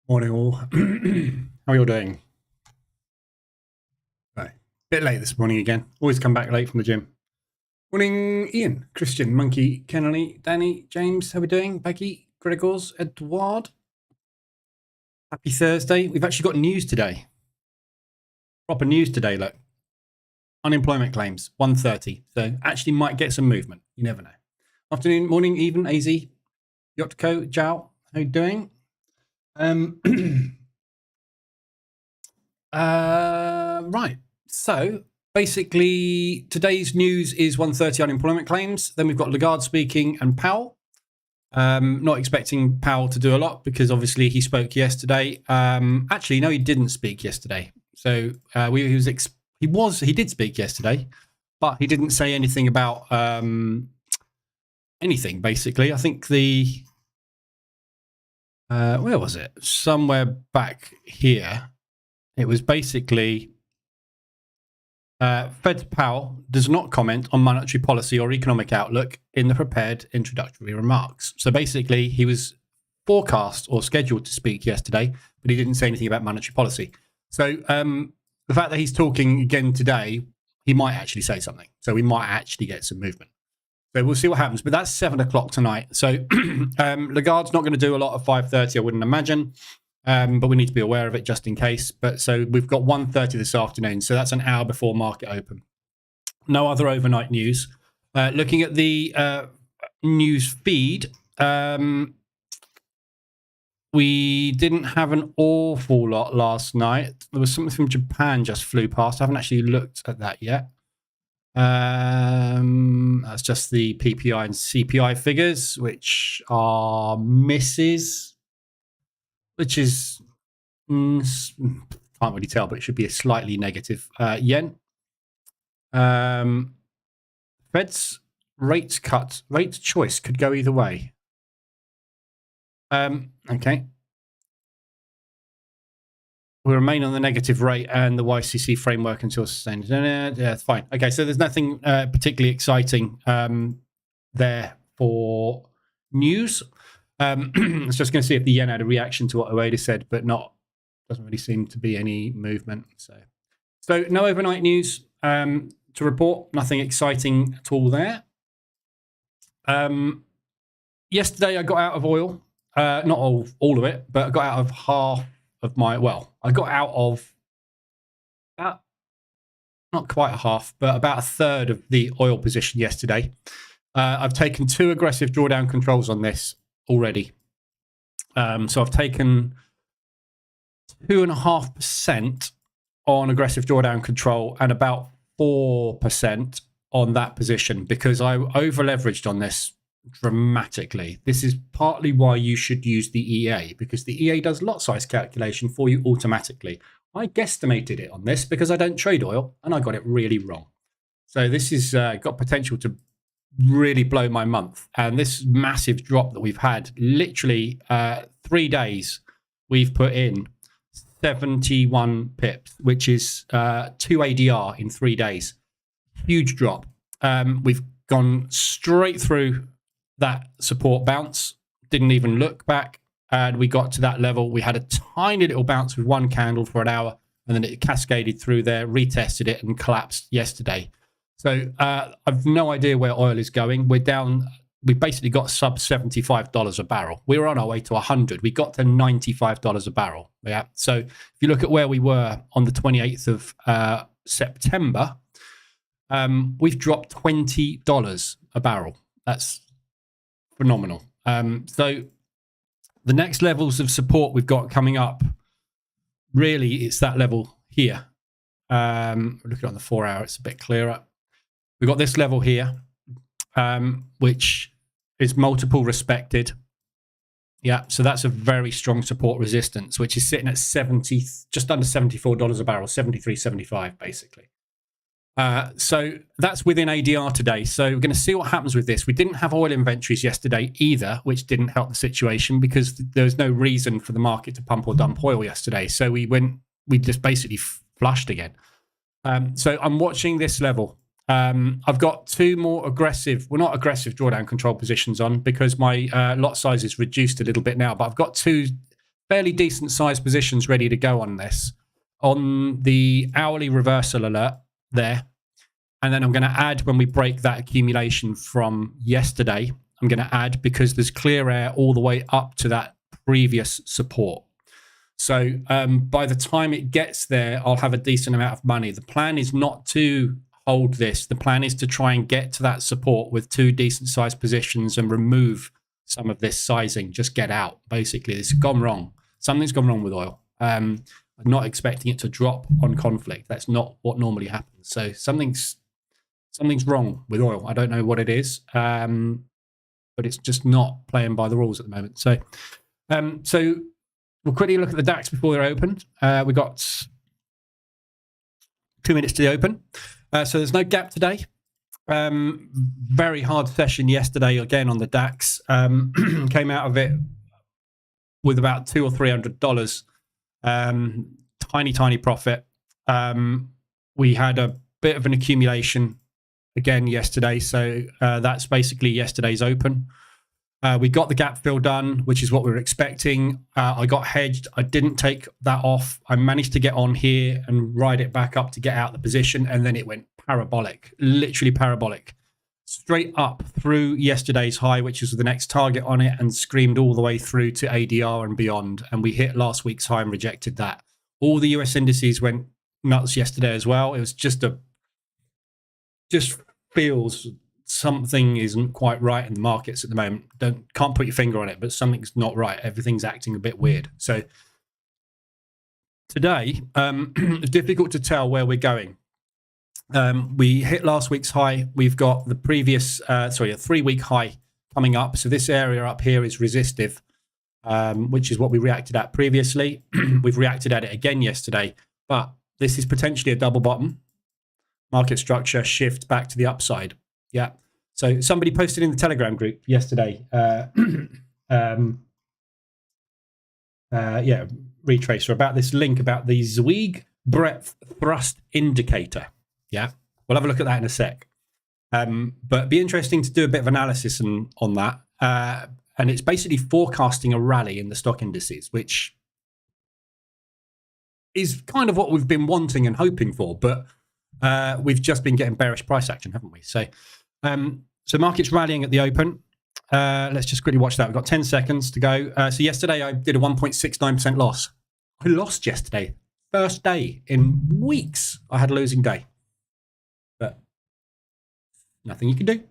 Morning all. How are you all doing? Right. Bit late this morning again. Always come back late from the gym. Morning Ian, Christian, Monkey, Kennelly, Danny, James. How are we doing? Becky, Gregors, Edward. Happy Thursday. We've actually got news today. Proper news today, look. Unemployment claims, 130. So actually might get some movement. You never know. Afternoon, morning, even, AZ, Yotko, Jow. How you doing? Right. So basically, today's news is 130 unemployment claims. Then we've got Lagarde speaking and Powell. Not expecting Powell to do a lot because obviously he spoke yesterday. Actually, no, he didn't speak yesterday. So he did speak yesterday, but he didn't say anything about anything. Basically, I think where was it? Somewhere back here. It was basically Fed Powell does not comment on monetary policy or economic outlook in the prepared introductory remarks. So basically, he was forecast or scheduled to speak yesterday, but he didn't say anything about monetary policy. So the fact that he's talking again today, he might actually say something. So we might actually get some movement. So we'll see what happens. But that's 7 o'clock tonight. So Lagarde's not going to do a lot of 5:30, I wouldn't imagine. But we need to be aware of it just in case. But so we've got 1:30 this afternoon. So that's an hour before market open. No other overnight news. Looking at the news feed, we didn't have an awful lot last night. There was something from Japan just flew past. I haven't actually looked at that yet. That's just the PPI and CPI figures, which are misses, which is can't really tell, but it should be a slightly negative yen. Fed's rate choice could go either way. Okay. We remain on the negative rate and the YCC framework until sustained. Yeah, it's fine. Okay, so there's nothing particularly exciting there for news. I was just going to see if the yen had a reaction to what Ueda said, but doesn't really seem to be any movement. So no overnight news to report. Nothing exciting at all there. Yesterday I got out of oil. Not all of it, but I got out of half of I got out of about, not quite a half, but about a third of the oil position yesterday. I've taken 2 aggressive drawdown controls on this already. So I've taken 2.5% on aggressive drawdown control and about 4% on that position because I over leveraged on this dramatically. This is partly why you should use the EA, because the EA does lot size calculation for you automatically. I guesstimated it on this because I don't trade oil and I got it really wrong. So this has got potential to really blow my month. And this massive drop that we've had, literally 3 days, we've put in 71 pips, which is 2 ADR in 3 days. Huge drop. We've gone straight through that support bounce, didn't even look back, and we got to that level. We had a tiny little bounce with 1 candle for an hour, and then it cascaded through there, retested it, and collapsed yesterday. So I've no idea where oil is going. We're down. We basically got sub $75 a barrel. We were on our way to 100. We got to $95 a barrel. Yeah. So if you look at where we were on the 28th of September, we've dropped $20 a barrel. That's phenomenal. So the next levels of support we've got coming up, really, it's that level here. Looking on the 4 hour, it's a bit clearer. We've got this level here, which is multiple respected. Yeah, so that's a very strong support resistance, which is sitting at just under $74 a barrel, 73.75 basically. So that's within ADR today. So we're going to see what happens with this. We didn't have oil inventories yesterday either, which didn't help the situation because there was no reason for the market to pump or dump oil yesterday. So we just basically flushed again. So I'm watching this level. I've got 2 more aggressive, well, not aggressive drawdown control positions on because my lot size is reduced a little bit now, but I've got 2 fairly decent sized positions ready to go on this. On the hourly reversal alert there. And then I'm going to add when we break that accumulation from yesterday, I'm going to add because there's clear air all the way up to that previous support. So by the time it gets there, I'll have a decent amount of money. The plan is not to hold this. The plan is to try and get to that support with 2 decent sized positions and remove some of this sizing. Just get out, basically. It's gone wrong. Something's gone wrong with oil. I'm not expecting it to drop on conflict. That's not what normally happens. So something's wrong with oil. I don't know what it is, but it's just not playing by the rules at the moment. So we'll quickly look at the DAX before they're opened. We've got 2 minutes to the open. So there's no gap today. Very hard session yesterday again on the DAX. Came out of it with about $200 or $300. Tiny profit. We had a bit of an accumulation again yesterday, so that's basically yesterday's open. We got the gap fill done, which is what we were expecting. I got hedged. I didn't take that off. I managed to get on here and ride it back up to get out the position, and then it went parabolic, literally parabolic, straight up through yesterday's high, which is the next target on it, and screamed all the way through to ADR and beyond. And we hit last week's high and rejected that. All the US indices went nuts yesterday as well. It was just feels something isn't quite right in the markets at the moment. Can't put your finger on it, but something's not right. Everything's acting a bit weird. So today, it's difficult to tell where we're going. We hit last week's high. We've got the previous, a 3-week high coming up. So this area up here is resistive, which is what we reacted at previously. We've reacted at it again yesterday, but this is potentially a double bottom. Market structure shift back to the upside. Yeah. So somebody posted in the Telegram group yesterday. Retracer about this link about the Zweig breadth thrust indicator. Yeah. We'll have a look at that in a sec. But it'd be interesting to do a bit of analysis on that. And it's basically forecasting a rally in the stock indices, which is kind of what we've been wanting and hoping for. But we've just been getting bearish price action, haven't we? So market's rallying at the open. Let's just quickly watch that. We've got 10 seconds to go. So yesterday I did a 1.69% loss. I lost yesterday. First day in weeks I had a losing day. But nothing you can do.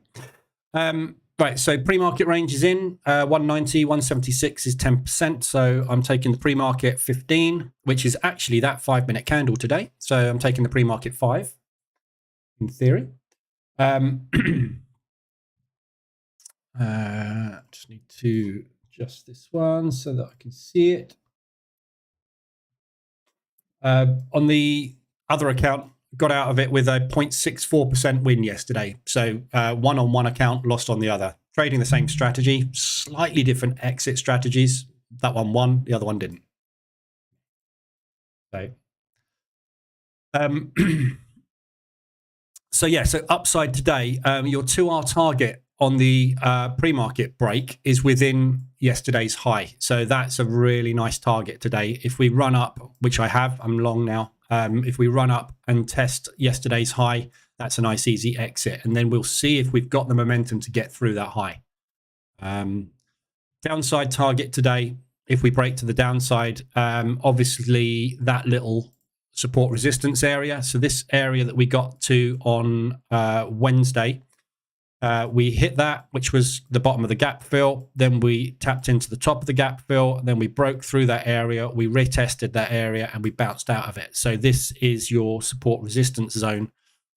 Right, so pre-market range is in. 190, 176 is 10%. So I'm taking the pre-market 15, which is actually that 5-minute candle today. So I'm taking the pre-market 5 in theory. Just need to adjust this one so that I can see it. On the other account, got out of it with a 0.64% win yesterday. So one on one account, lost on the other. Trading the same strategy, slightly different exit strategies. That one won, the other one didn't. So, so upside today, your 2-hour target on the pre-market break is within yesterday's high. So that's a really nice target today. If we run up, which I have, I'm long now. If we run up and test yesterday's high, that's a nice easy exit. And then we'll see if we've got the momentum to get through that high. Downside target today, if we break to the downside, obviously that little support resistance area. So this area that we got to on Wednesday, we hit that, which was the bottom of the gap fill. Then we tapped into the top of the gap fill. Then we broke through that area. We retested that area and we bounced out of it. So this is your support resistance zone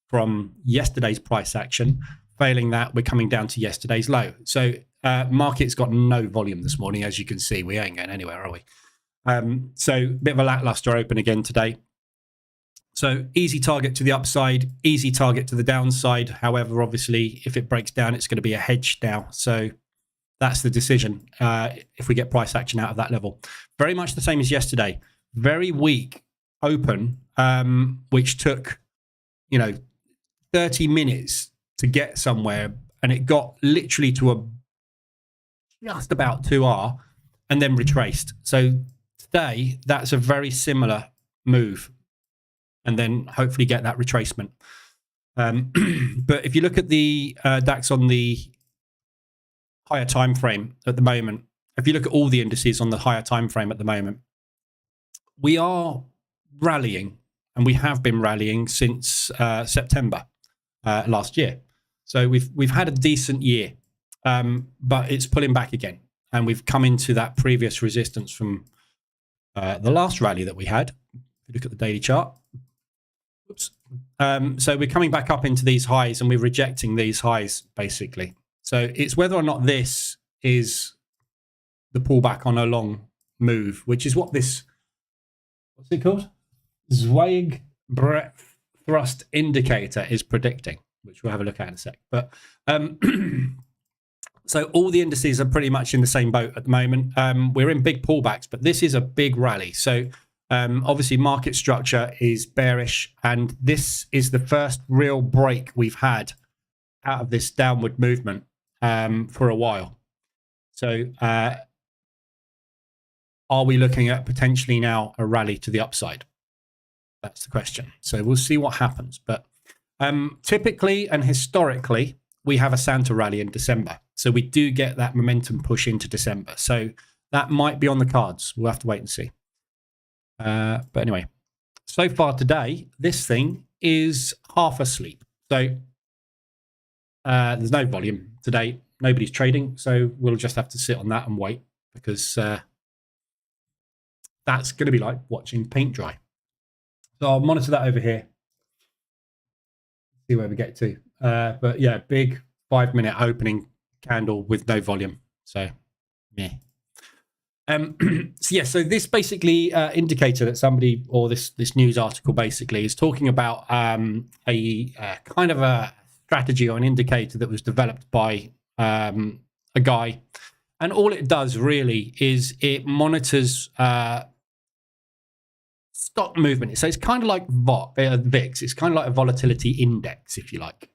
from yesterday's price action. Failing that, we're coming down to yesterday's low. So market's got no volume this morning, as you can see. We ain't going anywhere, are we? So a bit of a lackluster open again today. So easy target to the upside, easy target to the downside. However, obviously, if it breaks down, it's going to be a hedge now. So that's the decision if we get price action out of that level. Very much the same as yesterday. Very weak open, which took, 30 minutes to get somewhere. And it got literally to just about 2R and then retraced. So today, that's a very similar move, and then hopefully get that retracement. But if you look at the DAX on the higher time frame at the moment, if you look at all the indices on the higher time frame at the moment, we are rallying, and we have been rallying since September last year. So we've had a decent year, but it's pulling back again, and we've come into that previous resistance from the last rally that we had. If you look at the daily chart, oops. So we're coming back up into these highs, and we're rejecting these highs basically. So it's whether or not this is the pullback on a long move, which is what this, what's it called? Zweig breadth thrust indicator is predicting, which we'll have a look at in a sec. But so all the indices are pretty much in the same boat at the moment. We're in big pullbacks, but this is a big rally. So obviously market structure is bearish, and this is the first real break we've had out of this downward movement for a while. So are we looking at potentially now a rally to the upside? That's the question. So we'll see what happens. But typically and historically, we have a Santa rally in December. So we do get that momentum push into December. So that might be on the cards. We'll have to wait and see. But anyway, so far today, this thing is half asleep. So there's no volume today. Nobody's trading. So we'll just have to sit on that and wait, because that's going to be like watching paint dry. So I'll monitor that over here. See where we get to. But yeah, big 5-minute opening candle with no volume. So yeah. So yeah, so this basically indicator that somebody, or this news article basically is talking about a kind of a strategy or an indicator that was developed by a guy, and all it does really is it monitors stock movement. So it's kind of like VIX. It's kind of like a volatility index, if you like.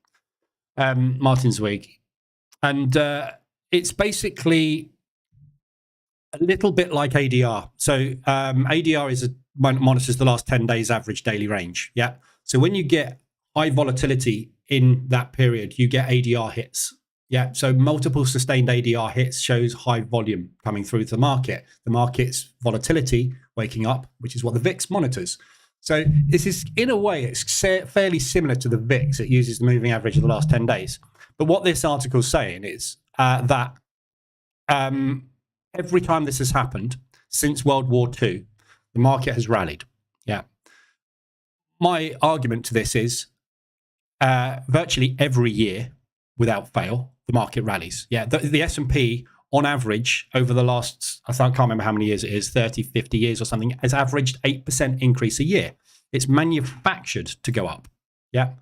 Martin Zweig, and it's basically a little bit like ADR. So ADR monitors the last 10 days average daily range. Yeah. So when you get high volatility in that period, you get ADR hits. Yeah. So multiple sustained ADR hits shows high volume coming through to the market. The market's volatility waking up, which is what the VIX monitors. So this is, in a way, it's fairly similar to the VIX. It uses the moving average of the last 10 days. But what this article is saying is that every time this has happened since World War II, the market has rallied. Yeah. My argument to this is virtually every year, without fail, the market rallies. Yeah. The S&P, on average, over the last, I can't remember how many years it is, 30, 50 years or something, has averaged 8% increase a year. It's manufactured to go up. Yeah.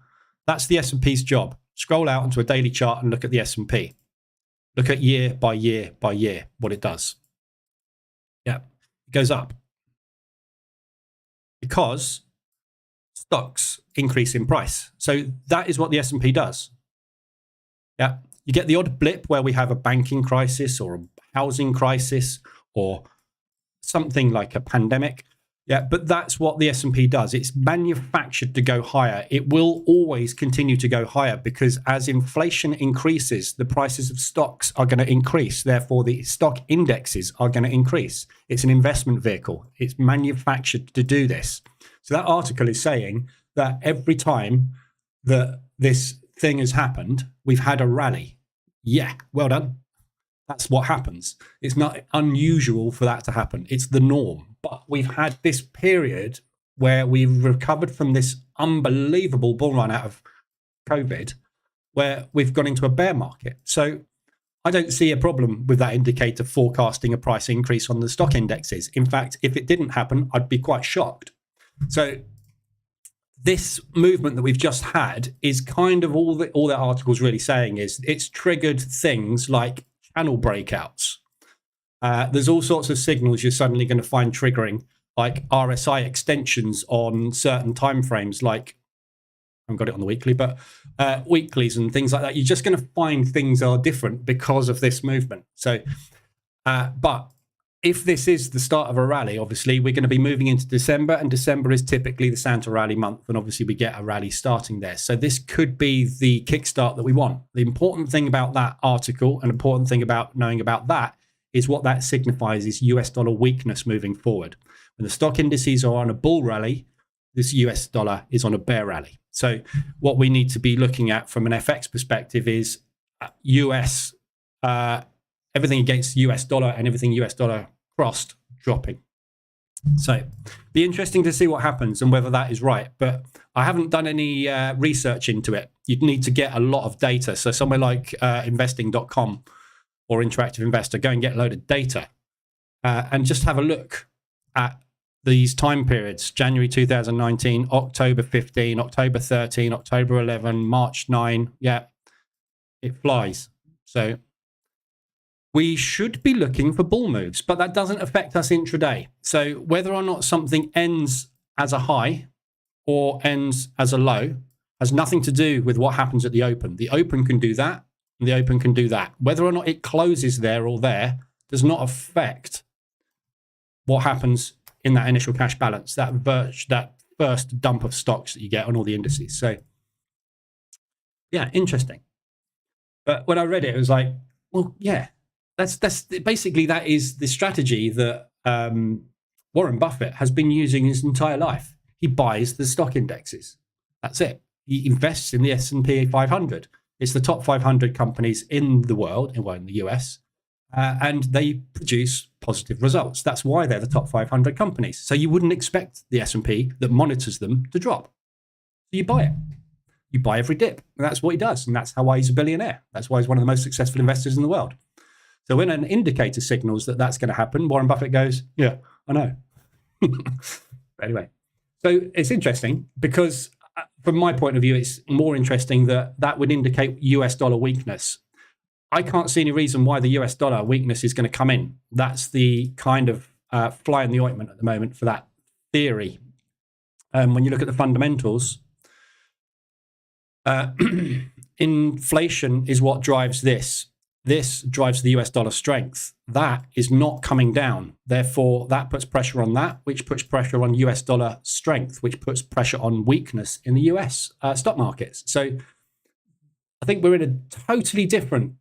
That's the S&P's job. Scroll out onto a daily chart and look at the S&P. Look at year by year by year what it does. Yeah, it goes up because stocks increase in price. So that is what the S&P does. Yeah, you get the odd blip where we have a banking crisis or a housing crisis or something like a pandemic. Yeah, but that's what the S&P does. It's manufactured to go higher. It will always continue to go higher because as inflation increases, the prices of stocks are going to increase. Therefore, the stock indexes are going to increase. It's an investment vehicle. It's manufactured to do this. So that article is saying that every time that this thing has happened, we've had a rally. Yeah, well done. That's what happens. It's not unusual for that to happen. It's the norm. But we've had this period where we've recovered from this unbelievable bull run out of COVID, where we've gone into a bear market. So I don't see a problem with that indicator forecasting a price increase on the stock indexes. In fact, if it didn't happen, I'd be quite shocked. So this movement that we've just had is kind of all that article's really saying is it's triggered things like channel breakouts. There's all sorts of signals you're suddenly going to find triggering, like RSI extensions on certain timeframes, like I haven't got it on the weekly, but weeklies and things like that. You're just going to find things are different because of this movement. So, but if this is the start of a rally, obviously we're going to be moving into December, and December is typically the Santa rally month, and obviously we get a rally starting there. So this could be the kickstart that we want. The important thing about that article, and important thing about knowing about that, is what that signifies is US dollar weakness moving forward. When the stock indices are on a bull rally, this US dollar is on a bear rally. So what we need to be looking at from an FX perspective is US, everything against US dollar and everything US dollar crossed dropping. So be interesting to see what happens and whether that is right. But I haven't done any research into it. You'd need to get a lot of data. So somewhere like investing.com or Interactive Investor, go and get a load of data and just have a look at these time periods: January 2019, October 15, October 13, October 11, March 9. Yeah, it flies. So we should be looking for bull moves, but that doesn't affect us intraday. So whether or not something ends as a high or ends as a low has nothing to do with what happens at the open. The open can do that, and the open can do that. Whether or not it closes there or there does not affect what happens in that initial cash balance, that first dump of stocks that you get on all the indices. So yeah, interesting. But when I read it, it was like, well, yeah, that's basically, that is the strategy that Warren Buffett has been using his entire life. He buys the stock indexes. That's it. He invests in the S&P 500. It's the top 500 companies in the world, well, in the US, and they produce positive results. That's why they're the top 500 companies. So you wouldn't expect the S&P that monitors them to drop. So you buy it. You buy every dip. And that's what he does. And that's how he's a billionaire. That's why he's one of the most successful investors in the world. So when an indicator signals that that's going to happen, Warren Buffett goes, yeah, I know. Anyway, so it's interesting because from my point of view, it's more interesting that that would indicate US dollar weakness. I can't see any reason why the US dollar weakness is going to come in. That's the kind of fly in the ointment at the moment for that theory. When you look at the fundamentals, inflation is what drives this. This drives the US dollar strength. That is not coming down. Therefore, that puts pressure on that, which puts pressure on US dollar strength, which puts pressure on weakness in the US stock markets. So I think we're in a totally different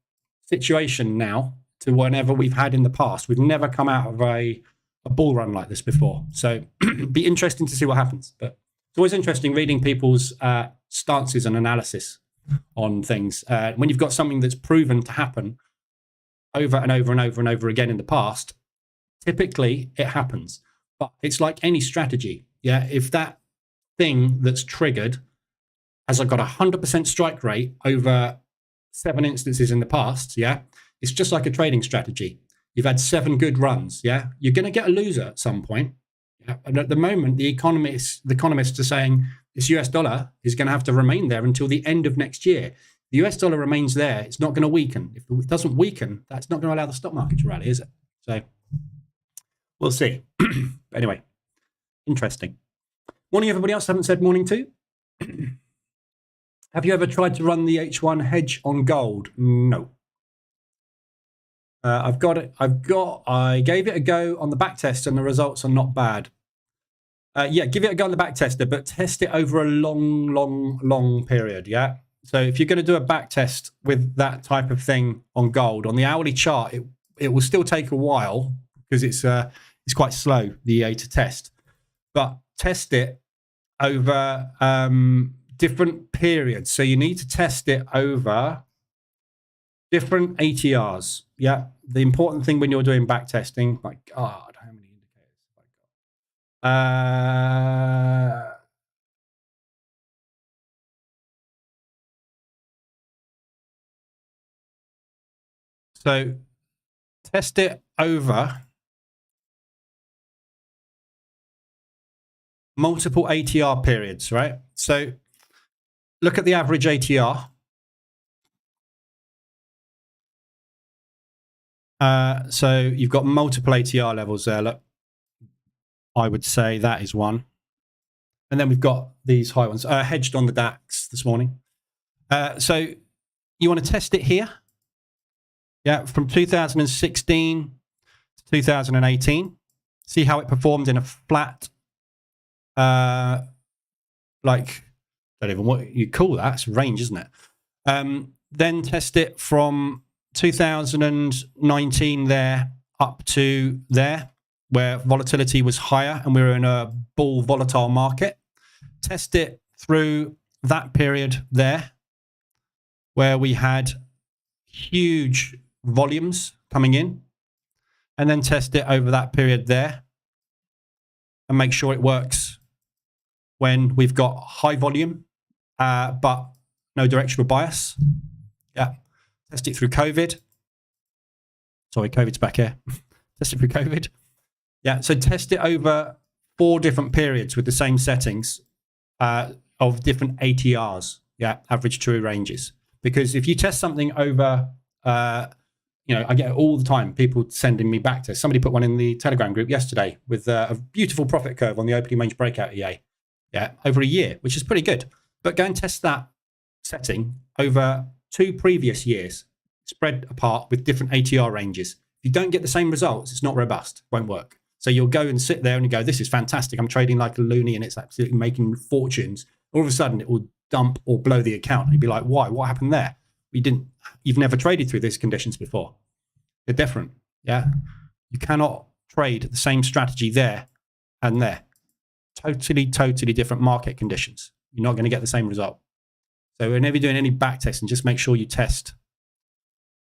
situation now to whenever we've had in the past. We've never come out of a bull run like this before. So be interesting to see what happens. But it's always interesting reading people's stances and analysis on things. When you've got something that's proven to happen over and over and over and over again in the past, typically it happens. But it's like any strategy. Yeah, if that thing that's triggered has got a 100% strike rate over 7 instances in the past, yeah, it's just like a trading strategy. You've had 7 good runs, yeah, you're going to get a loser at some point. Yeah? And at the moment, the economists are saying this US dollar is going to have to remain there until the end of next year. The US dollar remains there. It's not going to weaken. If it doesn't weaken, that's not going to allow the stock market to rally, is it? So we'll see. Anyway, interesting. Morning, everybody else. Haven't said morning to. Have you ever tried to run the H1 hedge on gold? No. I've got it. I gave it a go on the back test and the results are not bad. Yeah, give it a go on the back tester, but test it over a long period. Yeah. So if you're going to do a back test with that type of thing on gold, on the hourly chart, it will still take a while because it's quite slow, the EA to test. But test it over different periods. So you need to test it over different ATRs. Yeah. The important thing when you're doing back testing, my God, how many indicators have I got? So test it over multiple ATR periods, right? So look at the average ATR. So you've got multiple ATR levels there. Look, I would say that is one. And then we've got these high ones. Hedged on the DAX this morning. So you want to test it here. Yeah, from 2016 to 2018. See how it performed in a flat, like, don't even what you call that. It's a range, isn't it? Then test it from 2019 there up to there, where volatility was higher and we were in a bull volatile market. Test it through that period there, where we had huge volumes coming in, and then test it over that period there and make sure it works when we've got high volume, but no directional bias. Yeah. Test it through COVID. Sorry, COVID's back here. Test it through COVID. Yeah. So test it over 4 different periods with the same settings of different ATRs. Yeah. Average true ranges. Because if you test something over, you know, I get it all the time, people sending me back to, somebody put one in the Telegram group yesterday with a beautiful profit curve on the opening range breakout EA. Yeah. Over a year, which is pretty good. But go and test that setting over 2 previous years, spread apart with different ATR ranges. If you don't get the same results, it's not robust, won't work. So you'll go and sit there and you go, this is fantastic. I'm trading like a loony and it's absolutely making fortunes. All of a sudden it will dump or blow the account. And you'd be like, why? What happened there? You've never traded through these conditions before. They're different. Yeah. You cannot trade the same strategy there and there. Totally different market conditions. You're not going to get the same result. So whenever you're doing any back testing, just make sure you test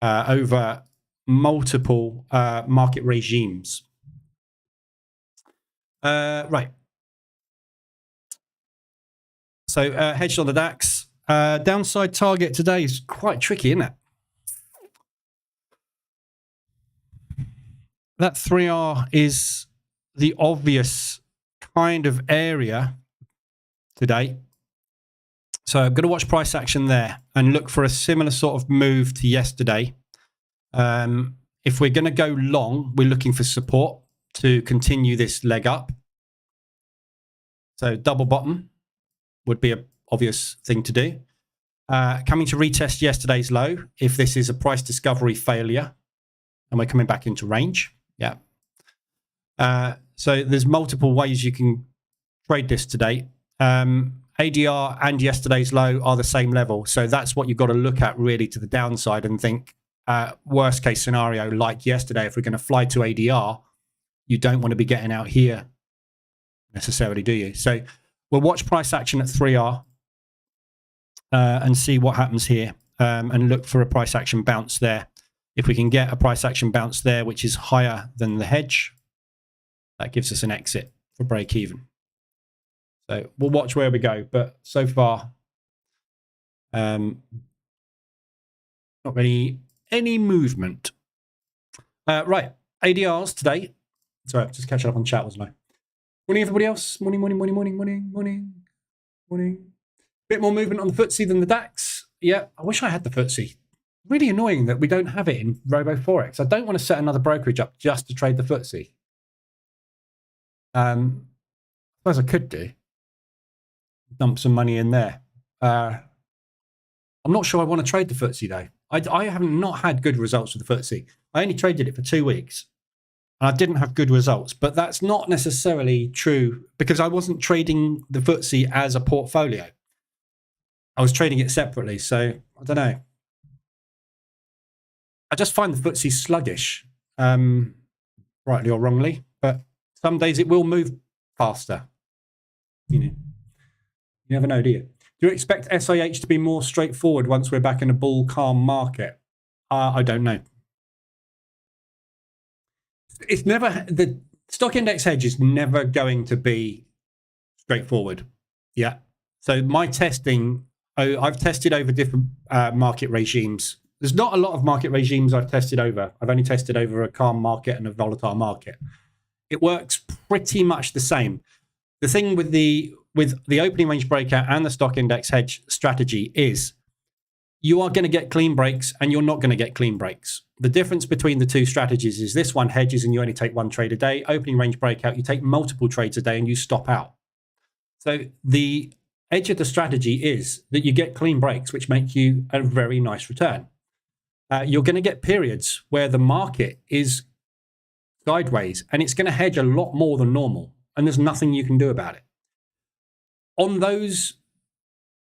over multiple market regimes. Right. So hedged on the DAX. Downside target today is quite tricky, isn't it? That 3R is the obvious kind of area today. So I'm going to watch price action there and look for a similar sort of move to yesterday. If we're going to go long, we're looking for support to continue this leg up. So double bottom would be an obvious thing to do. Coming to retest yesterday's low, if this is a price discovery failure and we're coming back into range. Yeah. So there's multiple ways you can trade this today. ADR and yesterday's low are the same level. So that's what you've got to look at really to the downside and think worst case scenario like yesterday, if we're going to fly to ADR, you don't want to be getting out here necessarily, do you? So we'll watch price action at 3R and see what happens here and look for a price action bounce there. If we can get a price action bounce there, which is higher than the hedge, that gives us an exit for break even. So we'll watch where we go, but so far, not really any movement. Right, ADRs today. Sorry, just catching up on chat, wasn't I? Morning, everybody else. Morning. Bit more movement on the FTSE than the DAX. Yeah, I wish I had the FTSE. Really annoying that we don't have it in Robo Forex. I don't want to set another brokerage up just to trade the FTSE. I suppose I could do. Dump some money in there. I'm not sure I want to trade the FTSE though. I haven't not had good results with the FTSE. I only traded it for 2 weeks and I didn't have good results, but that's not necessarily true because I wasn't trading the FTSE as a portfolio. I was trading it separately. So I don't know. I just find the FTSE sluggish, rightly or wrongly, but some days it will move faster. You know, you never know, do you? Do you expect SIH to be more straightforward once we're back in a bull calm market? I don't know. It's never, the stock index hedge is never going to be straightforward. Yeah. So my testing, I've tested over different market regimes. There's not a lot of market regimes I've tested over. I've only tested over a calm market and a volatile market. It works pretty much the same. The thing with the opening range breakout and the stock index hedge strategy is you are going to get clean breaks and you're not going to get clean breaks. The difference between the two strategies is this one hedges and you only take 1 trade a day. Opening range breakout, you take multiple trades a day and you stop out. So the edge of the strategy is that you get clean breaks, which make you a very nice return. You're going to get periods where the market is sideways, and it's going to hedge a lot more than normal, and there's nothing you can do about it. On those,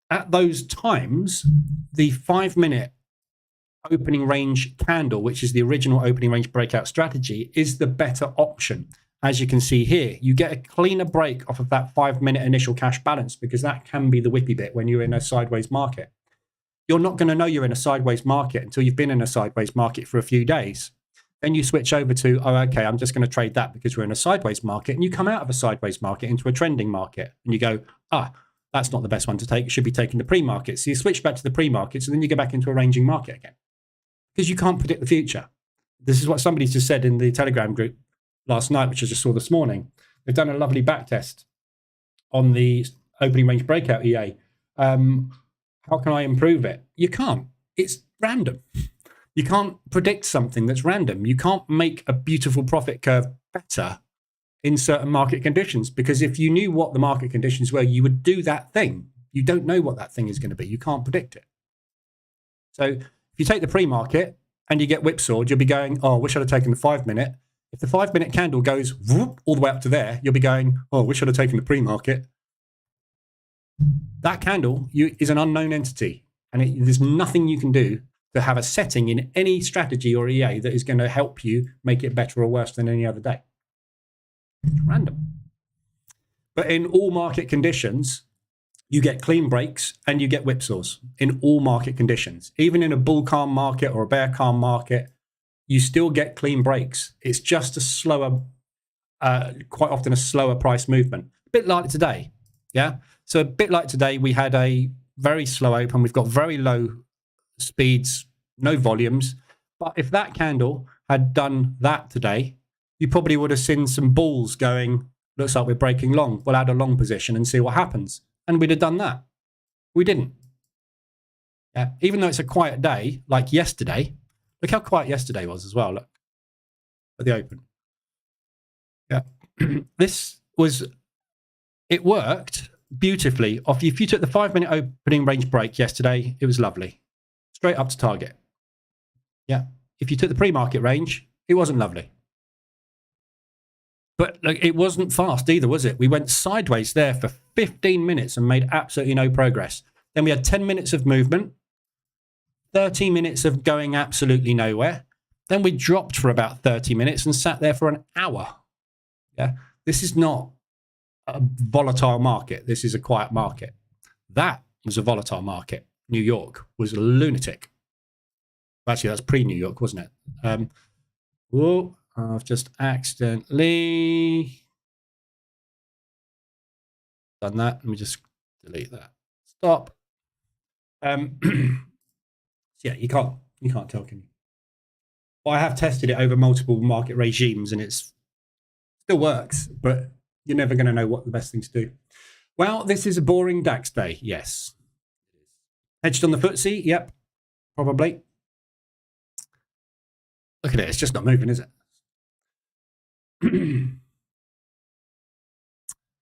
at those times, the 5-minute opening range candle, which is the original opening range breakout strategy, is the better option. As you can see here, you get a cleaner break off of that 5-minute initial cash balance, because that can be the whippy bit when you're in a sideways market. You're not going to know you're in a sideways market until you've been in a sideways market for a few days. Then you switch over to, oh, okay, I'm just going to trade that because we're in a sideways market. And you come out of a sideways market into a trending market. And you go, that's not the best one to take. It should be taking the pre-market. So you switch back to the pre-markets, and then you go back into a ranging market again. Because you can't predict the future. This is what somebody just said in the Telegram group last night, which I just saw this morning. They've done a lovely back test on the opening range breakout EA. How can I improve it? You can't. It's random. You can't predict something that's random. You can't make a beautiful profit curve better in certain market conditions, because if you knew what the market conditions were, you would do that thing. You don't know what that thing is going to be. You can't predict it. So if you take the pre-market and you get whipsawed, you'll be going, oh, wish I'd have taken the 5-minute. If the 5-minute candle goes whoop, all the way up to there, you'll be going, oh, wish I'd have taken the pre-market. That candle is an unknown entity, and there's nothing you can do to have a setting in any strategy or EA that is going to help you make it better or worse than any other day. It's random. But in all market conditions, you get clean breaks and you get whipsaws in all market conditions. Even in a bull calm market or a bear calm market, you still get clean breaks. It's just a slower, quite often a slower price movement. A bit like today, yeah? So a bit like today, we had a very slow open. We've got very low speeds, no volumes. But if that candle had done that today, you probably would have seen some bulls going, looks like we're breaking long. We'll add a long position and see what happens. And we'd have done that. We didn't. Yeah. Even though it's a quiet day, like yesterday, look how quiet yesterday was as well. Look at the open. Yeah. It worked beautifully. If you took the 5-minute opening range break yesterday, it was lovely. Straight up to target. Yeah. If you took the pre-market range, it wasn't lovely. But it wasn't fast either, was it? We went sideways there for 15 minutes and made absolutely no progress. Then we had 10 minutes of movement, 30 minutes of going absolutely nowhere. Then we dropped for about 30 minutes and sat there for an hour. Yeah. This is not a volatile market. This is a quiet market. That was a volatile market. New York was a lunatic. Actually, that's pre-New York, wasn't it? Whoa, I've just accidentally done that. Let me just delete that. Stop. Yeah, you can't tell, can you? Well, I have tested it over multiple market regimes, and it still works, but you're never going to know what the best thing to do. Well, this is a boring DAX day. Yes. Hedged on the FTSE? Yep, probably. Look at it. It's just not moving, is it?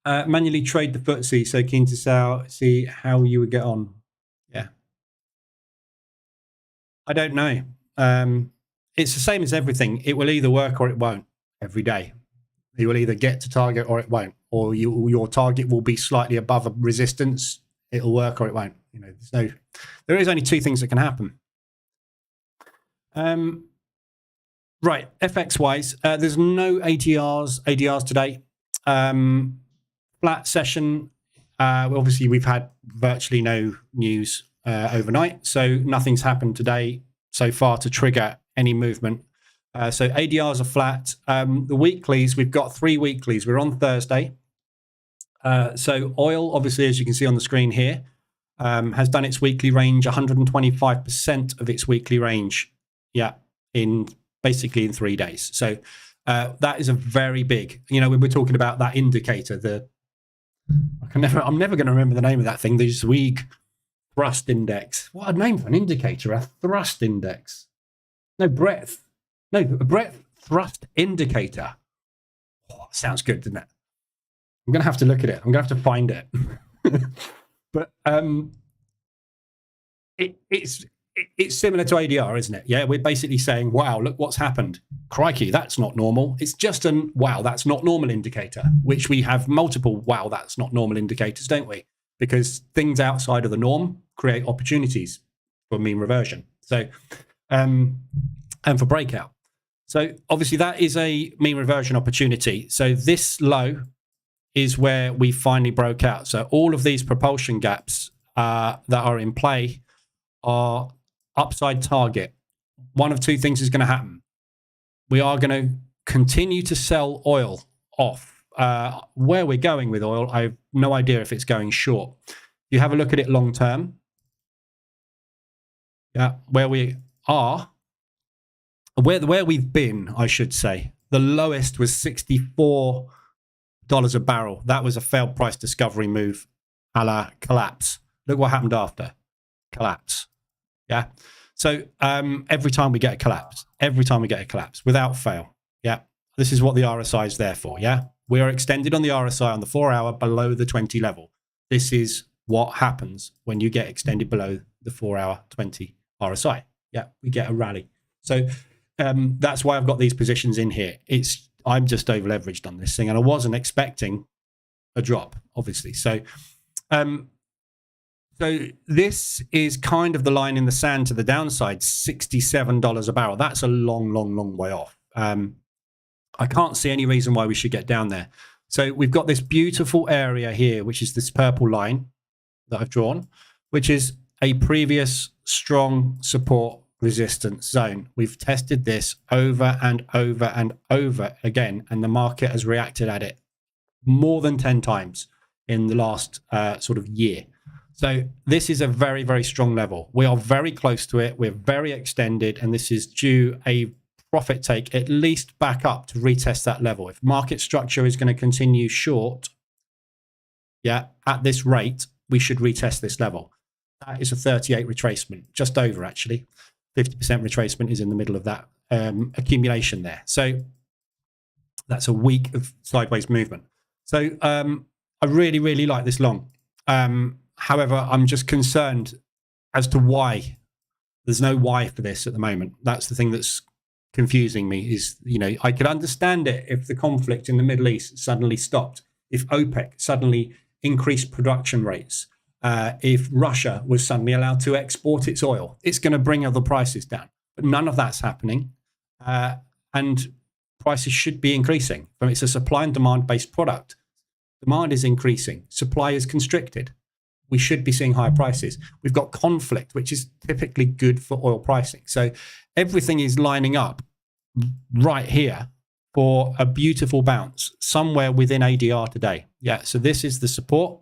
Manually trade the FTSE, so keen to see how you would get on. Yeah. I don't know. It's the same as everything. It will either work or it won't every day. You will either get to target or it won't, or your target will be slightly above a resistance. It'll work or it won't. You know, there is only two things that can happen. Right, FX wise, there's no ADRs today. Flat session. Obviously, we've had virtually no news overnight, so nothing's happened today so far to trigger any movement. So ADRs are flat. The weeklies, we've got 3 weeklies. We're on Thursday. So oil, obviously, as you can see on the screen here, has done its weekly range, 125% of its weekly range. Yeah, basically in 3 days. So that is a very big, when we're talking about that indicator, I'm never going to remember the name of that thing, the Zweig thrust index. What a name for an indicator, a thrust index. A breadth thrust indicator. Oh, sounds good, doesn't it? I'm going to have to look at it. I'm going to have to find it. But it's it's similar to ADR, isn't it? Yeah, we're basically saying, wow, look what's happened. Crikey, that's not normal. It's just an wow, that's not normal indicator, which we have multiple wow, that's not normal indicators, don't we? Because things outside of the norm create opportunities for mean reversion. So, and for breakout. So obviously that is a mean reversion opportunity. So this low is where we finally broke out. So all of these propulsion gaps that are in play are upside target. One of two things is going to happen. We are going to continue to sell oil off. Where we're going with oil, I have no idea if it's going short. You have a look at it long term. Yeah, where we are, where we've been, I should say. The lowest was $64 a barrel. That was a failed price discovery move, a la collapse. Look what happened after collapse. Yeah. So every time we get a collapse, without fail. Yeah. This is what the RSI is there for. Yeah. We are extended on the RSI on the 4 hour below the 20 level. This is what happens when you get extended below the 4 hour 20 RSI. Yeah. We get a rally. So that's why I've got these positions in here. I'm just over leveraged on this thing, and I wasn't expecting a drop, obviously. So this is kind of the line in the sand to the downside, $67 a barrel. That's a long, long, long way off. I can't see any reason why we should get down there. So we've got this beautiful area here, which is this purple line that I've drawn, which is a previous strong support resistance zone. We've tested this over and over and over again, and the market has reacted at it more than 10 times in the last sort of year. So this is a very, very strong level. We are very close to it. We're very extended, and this is due a profit take at least back up to retest that level. If market structure is going to continue short, yeah, at this rate, we should retest this level. That is a 38 retracement, just over actually. 50% retracement is in the middle of that accumulation there. So that's a week of sideways movement. So I really, really like this long. However, I'm just concerned as to why. There's no why for this at the moment. That's the thing that's confusing me is, you know, I could understand it if the conflict in the Middle East suddenly stopped, if OPEC suddenly increased production rates, if Russia was suddenly allowed to export its oil. It's going to bring other prices down. But none of that's happening. And prices should be increasing. It's a supply and demand based product. Demand is increasing. Supply is constricted. We should be seeing higher prices. We've got conflict, which is typically good for oil pricing. So everything is lining up right here for a beautiful bounce somewhere within ADR today. Yeah, so this is the support.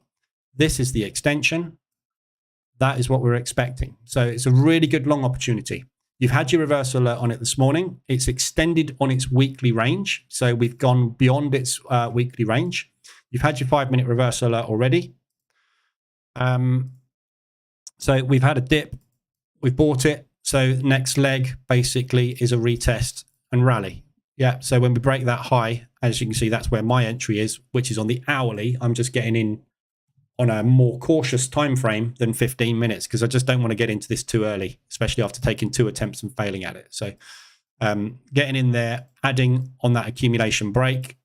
This is the extension. That is what we're expecting. So it's a really good long opportunity. You've had your reversal alert on it this morning. It's extended on its weekly range. So we've gone beyond its weekly range. You've had your 5-minute reversal alert already. So we've had a dip. We've bought it. So next leg basically is a retest and rally. Yeah. So when we break that high, as you can see, that's where my entry is, which is on the hourly. I'm just getting in on a more cautious time frame than 15 minutes because I just don't want to get into this too early, especially after taking 2 attempts and failing at it. So getting in there, adding on that accumulation break,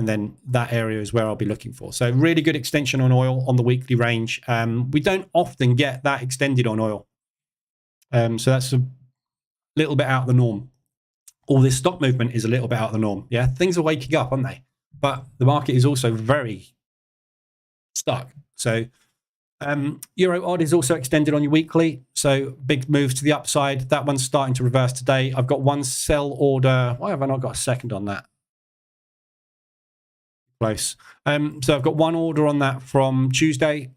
and then that area is where I'll be looking for. So really good extension on oil on the weekly range. We don't often get that extended on oil. So that's a little bit out of the norm. All this stock movement is a little bit out of the norm. Yeah, things are waking up, aren't they? But the market is also very stuck. So Euro odd is also extended on your weekly. So big moves to the upside. That one's starting to reverse today. I've got one sell order. Why have I not got a second on that? Close. So I've got one order on that from Tuesday.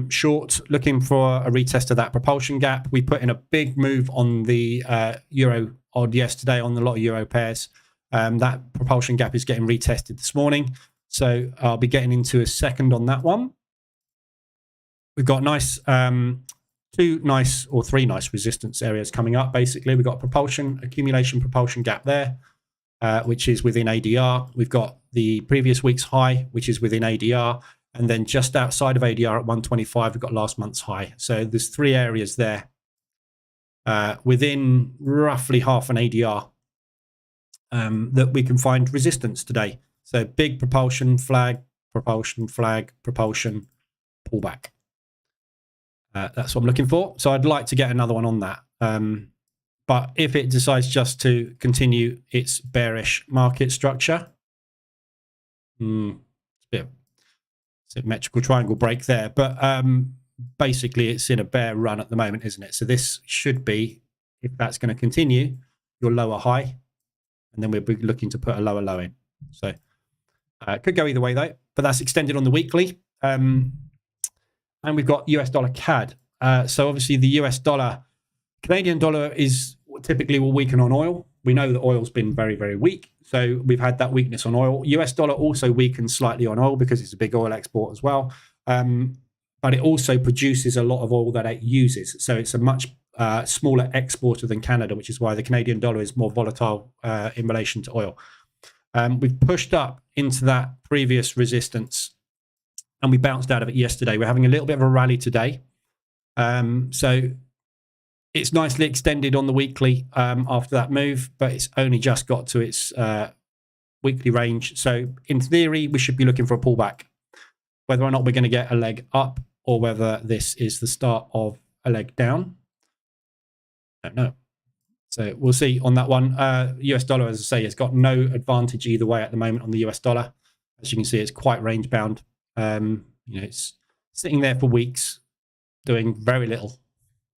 Short, looking for a retest of that propulsion gap. We put in a big move on the Euro odd yesterday on a lot of Euro pairs. That propulsion gap is getting retested this morning. So I'll be getting into a second on that one. We've got nice, 2 nice or 3 nice resistance areas coming up. Basically, we've got propulsion, accumulation propulsion gap there, which is within ADR. We've got the previous week's high, which is within ADR. And then just outside of ADR at 125, we've got last month's high. So there's 3 areas there within roughly half an ADR that we can find resistance today. So big propulsion flag, propulsion flag, propulsion, pullback. That's what I'm looking for. So I'd like to get another one on that. But if it decides just to continue its bearish market structure, it's a symmetrical triangle break there. But basically, it's in a bear run at the moment, isn't it? So this should be, if that's going to continue, your lower high. And then we'll be looking to put a lower low in. So it could go either way, though. But that's extended on the weekly. And we've got US dollar CAD. So obviously, the US dollar, Canadian dollar is typically will weaken on oil. We know that oil's been very, very weak. So we've had that weakness on oil. US dollar also weakens slightly on oil because it's a big oil export as well. But it also produces a lot of oil that it uses. So it's a much smaller exporter than Canada, which is why the Canadian dollar is more volatile in relation to oil. We've pushed up into that previous resistance and we bounced out of it yesterday. We're having a little bit of a rally today. So it's nicely extended on the weekly after that move, but it's only just got to its weekly range. So in theory, we should be looking for a pullback. Whether or not we're going to get a leg up or whether this is the start of a leg down, I don't know. So we'll see on that one. US dollar, as I say, has got no advantage either way at the moment on the US dollar. As you can see, it's quite range bound. It's sitting there for weeks, doing very little.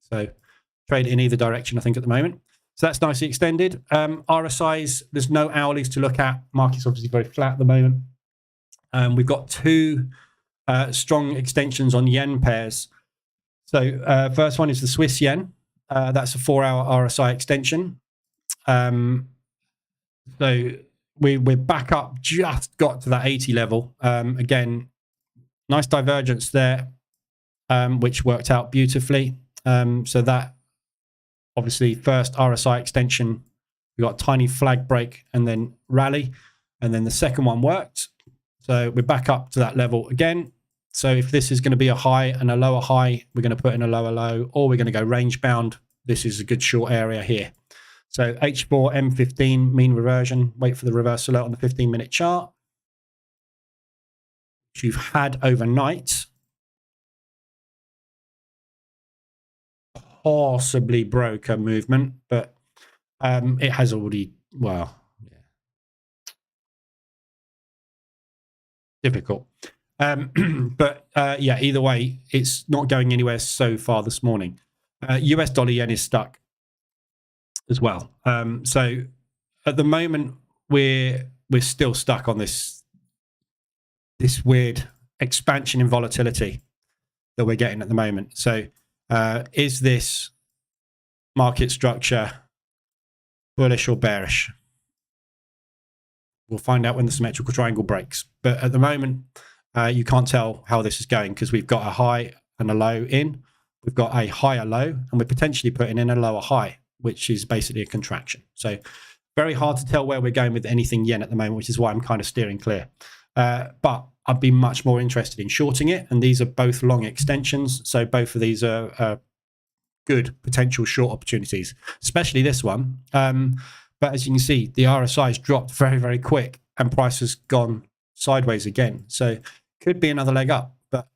So trade in either direction, I think, at the moment. So that's nicely extended. RSIs, there's no hourlies to look at. Market's obviously very flat at the moment. We've got 2 strong extensions on yen pairs. So first one is the Swiss yen. That's a 4-hour RSI extension. So we're back up, just got to that 80 level. Again, nice divergence there, which worked out beautifully. So that, obviously, first RSI extension, we got a tiny flag break and then rally. And then the second one worked. So we're back up to that level again. So if this is going to be a high and a lower high, we're going to put in a lower low, or we're going to go range bound. This is a good short area here. So H4, M15, mean reversion. Wait for the reverse alert on the 15-minute chart, which you've had overnight. Possibly broke a movement, but it has already, well, yeah. Difficult. But yeah, either way, it's not going anywhere so far this morning. US dollar yen is stuck as well. So at the moment, we're still stuck on this weird expansion in volatility that we're getting at the moment. So is this market structure bullish or bearish? We'll find out when the symmetrical triangle breaks. But at the moment, you can't tell how this is going because we've got a high and a low in. We've got a higher low, and we're potentially putting in a lower high, which is basically a contraction. So very hard to tell where we're going with anything yen at the moment, which is why I'm kind of steering clear. But I'd be much more interested in shorting it. And these are both long extensions. So both of these are good potential short opportunities, especially this one. But as you can see, the RSI has dropped very, very quick and price has gone sideways again. So could be another leg up. But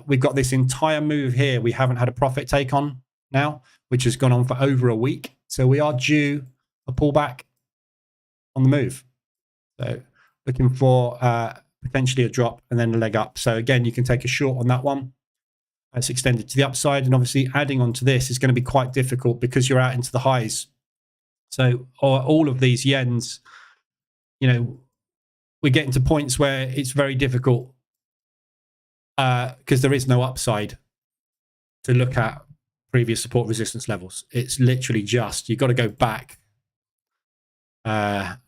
we've got this entire move here. We haven't had a profit take on now, which has gone on for over a week. So we are due a pullback on the move. So looking for potentially a drop and then a leg up. So again, you can take a short on that one. It's extended to the upside. And obviously adding on to this is going to be quite difficult because you're out into the highs. So all of these yens, we're getting to points where it's very difficult because there is no upside to look at previous support resistance levels. It's literally just, you've got to go back. Back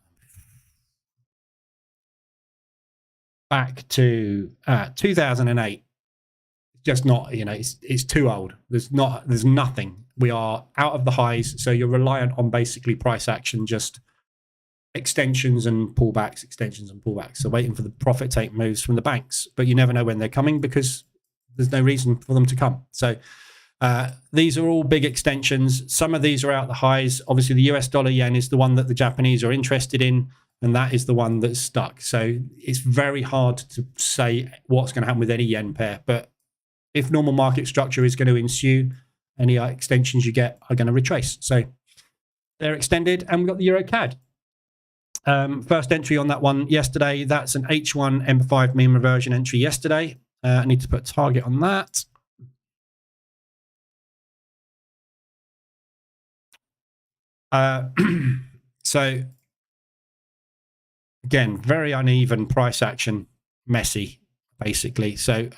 to 2008. Just not, it's too old. There's nothing. We are out of the highs. So you're reliant on basically price action just extensions and pullbacks, extensions and pullbacks. So waiting for the profit take moves from the banks, but you never know when they're coming because there's no reason for them to come. So these are all big extensions. Some of these are out the highs. Obviously, the US dollar yen is the one that the Japanese are interested in, and that is the one that's stuck. So it's very hard to say what's going to happen with any yen pair. But if normal market structure is going to ensue, any extensions you get are going to retrace. So they're extended, and we've got the Euro CAD. First entry on that one yesterday. That's an H1 M5 mean reversion entry yesterday. I need to put a target on that. So again, very uneven price action, messy, basically. So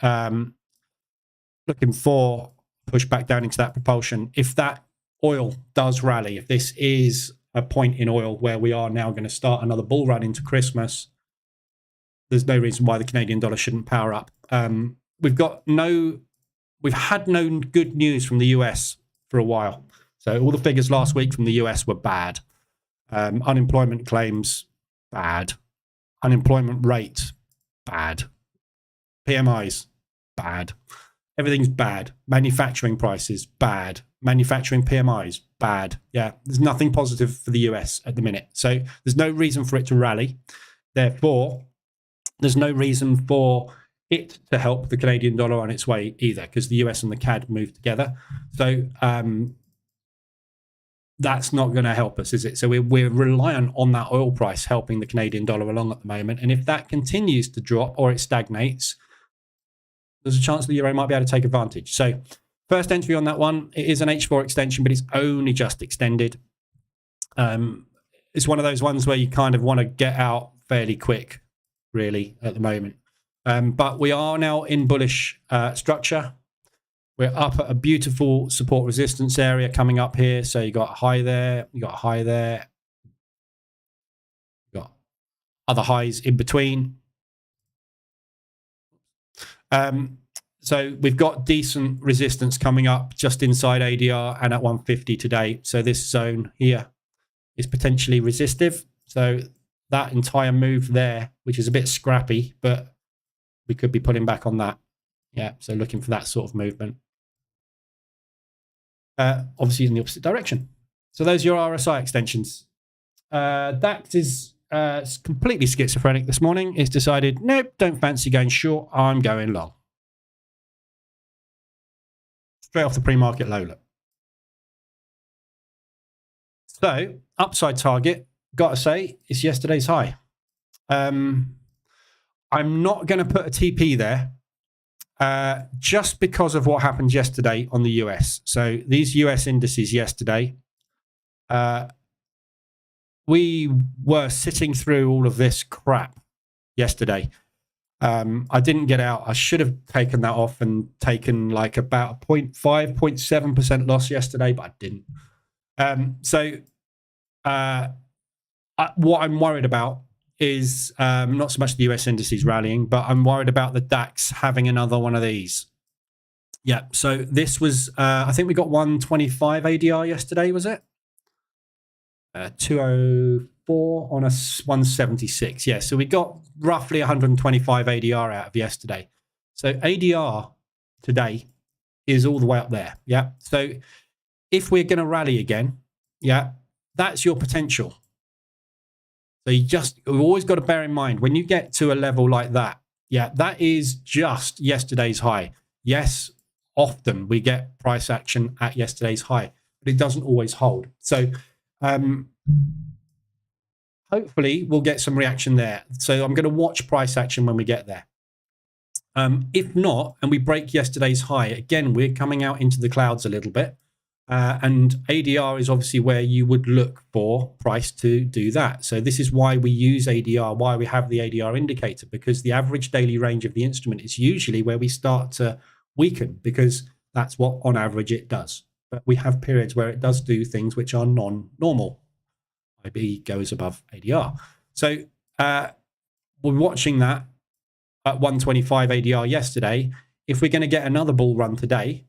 looking for push back down into that propulsion. If that oil does rally, if this is a point in oil where we are now going to start another bull run into Christmas, there's no reason why the Canadian dollar shouldn't power up. We've had no good news from the US for a while. So all the figures last week from the US were bad. Unemployment claims, bad. Unemployment rate, bad. PMIs, bad. Everything's bad. Manufacturing prices, bad. Manufacturing PMIs, bad. Yeah, there's nothing positive for the US at the minute. So there's no reason for it to rally. Therefore, there's no reason for it to help the Canadian dollar on its way either, because the US and the CAD move together. So that's not going to help us, is it? So we're reliant on that oil price helping the Canadian dollar along at the moment. And if that continues to drop or it stagnates, there's a chance the euro might be able to take advantage. So first entry on that one, it is an H4 extension, but it's only just extended. It's one of those ones where you kind of want to get out fairly quick, really, at the moment. But we are now in bullish structure. We're up at a beautiful support resistance area coming up here. So you got a high there, you got a high there, you got other highs in between. So we've got decent resistance coming up just inside ADR and at 150 today. So this zone here is potentially resistive. So that entire move there, which is a bit scrappy, but we could be pulling back on that. Yeah, so looking for that sort of movement. Obviously in the opposite direction. So those are your RSI extensions. DAX is completely schizophrenic this morning. It's decided, nope, don't fancy going short. I'm going long. Straight off the pre-market low look. So upside target, got to say, is yesterday's high. I'm not going to put a TP there. Just because of what happened yesterday on the US. So these US indices yesterday, we were sitting through all of this crap yesterday. I didn't get out. I should have taken that off and taken like about a 0.5, 0.7% loss yesterday, but I didn't. What I'm worried about is not so much the US indices rallying, but I'm worried about the DAX having another one of these. Yeah, so this was, I think we got 125 ADR yesterday, was it? 204 on a 176. Yeah, so we got roughly 125 ADR out of yesterday. So ADR today is all the way up there. Yeah, so if we're going to rally again, yeah, that's your potential. So you've always got to bear in mind when you get to a level like that, yeah, that is just yesterday's high. Yes, often we get price action at yesterday's high, but it doesn't always hold. So hopefully we'll get some reaction there. So I'm going to watch price action when we get there. If not, and we break yesterday's high, again, we're coming out into the clouds a little bit. And ADR is obviously where you would look for price to do that. So this is why we use ADR, why we have the ADR indicator, because the average daily range of the instrument is usually where we start to weaken, because that's what on average it does. But we have periods where it does do things which are non-normal. IB goes above ADR. So we're watching that at 125 ADR yesterday. If we're going to get another bull run today,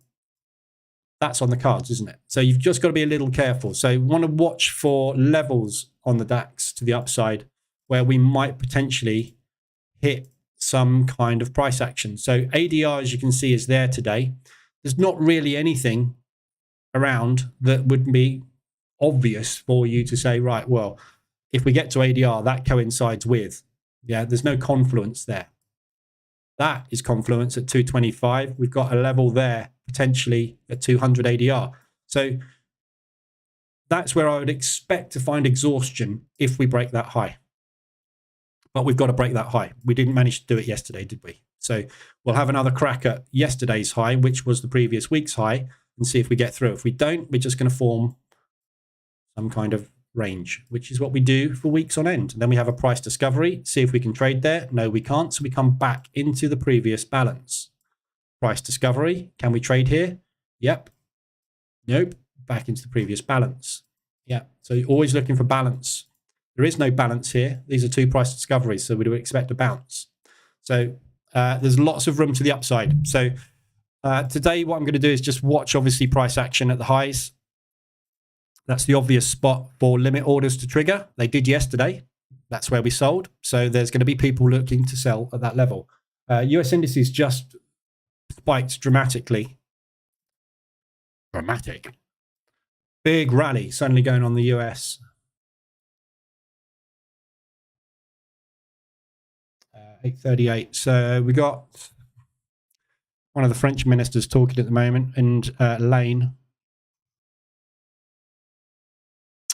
That's on the cards, isn't it? So you've just got to be a little careful. So you want to watch for levels on the DAX to the upside where we might potentially hit some kind of price action. So ADR, as you can see, is there today. There's not really anything around that would be obvious for you to say, right, well, if we get to ADR, that coincides with. Yeah, there's no confluence there. That is confluence at 225. We've got a level there potentially at 200 ADR. So that's where I would expect to find exhaustion if we break that high. But we've got to break that high. We didn't manage to do it yesterday, did we? So we'll have another crack at yesterday's high, which was the previous week's high, and see if we get through. If we don't, we're just going to form some kind of range, which is what we do for weeks on end. And then we have a price discovery, see if we can trade there. No, we can't. So we come back into the previous balance. Price discovery, can we trade here? Yep. Nope. Back into the previous balance. Yeah. So you're always looking for balance. There is no balance here. These are two price discoveries, so we do expect a bounce. So there's lots of room to the upside. So today what I'm going to do is just watch, obviously, price action at the highs. That's the obvious spot for limit orders to trigger. They did yesterday. That's where we sold. So there's going to be people looking to sell at that level. US indices just spiked dramatically. Dramatic. Big rally suddenly going on the US. 8:38. So we got one of the French ministers talking at the moment, and Lane.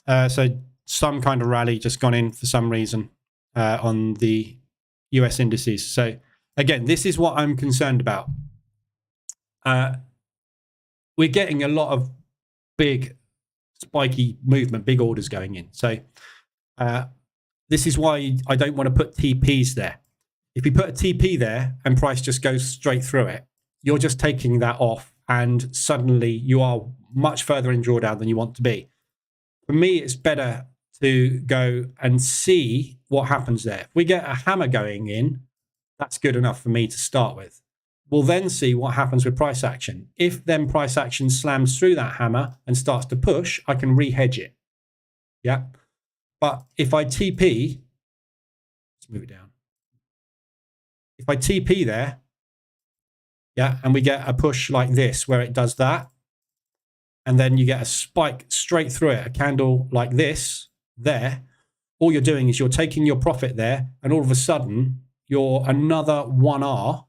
So some kind of rally just gone in for some reason on the US indices. So again, this is what I'm concerned about. We're getting a lot of big spiky movement, big orders going in. So this is why I don't want to put TPs there. If you put a TP there and price just goes straight through it, you're just taking that off, and suddenly you are much further in drawdown than you want to be. For me, it's better to go and see what happens there. If we get a hammer going in, that's good enough for me to start with. We'll then see what happens with price action. If then price action slams through that hammer and starts to push, I can re-hedge it. Yeah. But if I TP, let's move it down. If I TP there, yeah, and we get a push like this where it does that, and then you get a spike straight through it, a candle like this there, all you're doing is you're taking your profit there, and all of a sudden you're another 1R,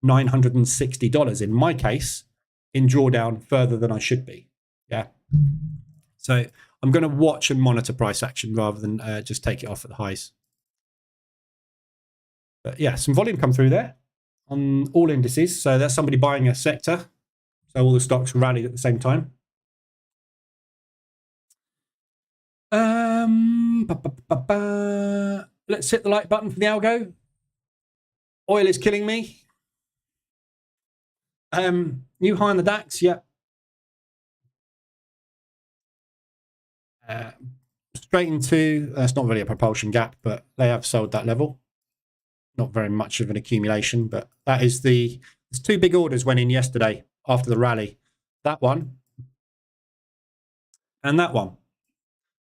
$960 in my case, in drawdown further than I should be. Yeah. So I'm going to watch and monitor price action rather than just take it off at the highs. But yeah, some volume come through there on all indices. So that's somebody buying a sector. So all the stocks rallied at the same time. Let's hit the like button for the algo. Oil is killing me. New high on the DAX, yeah. Straight into, that's not really a propulsion gap, but they have sold that level. Not very much of an accumulation, but that is there's two big orders went in yesterday after the rally. That one and that one.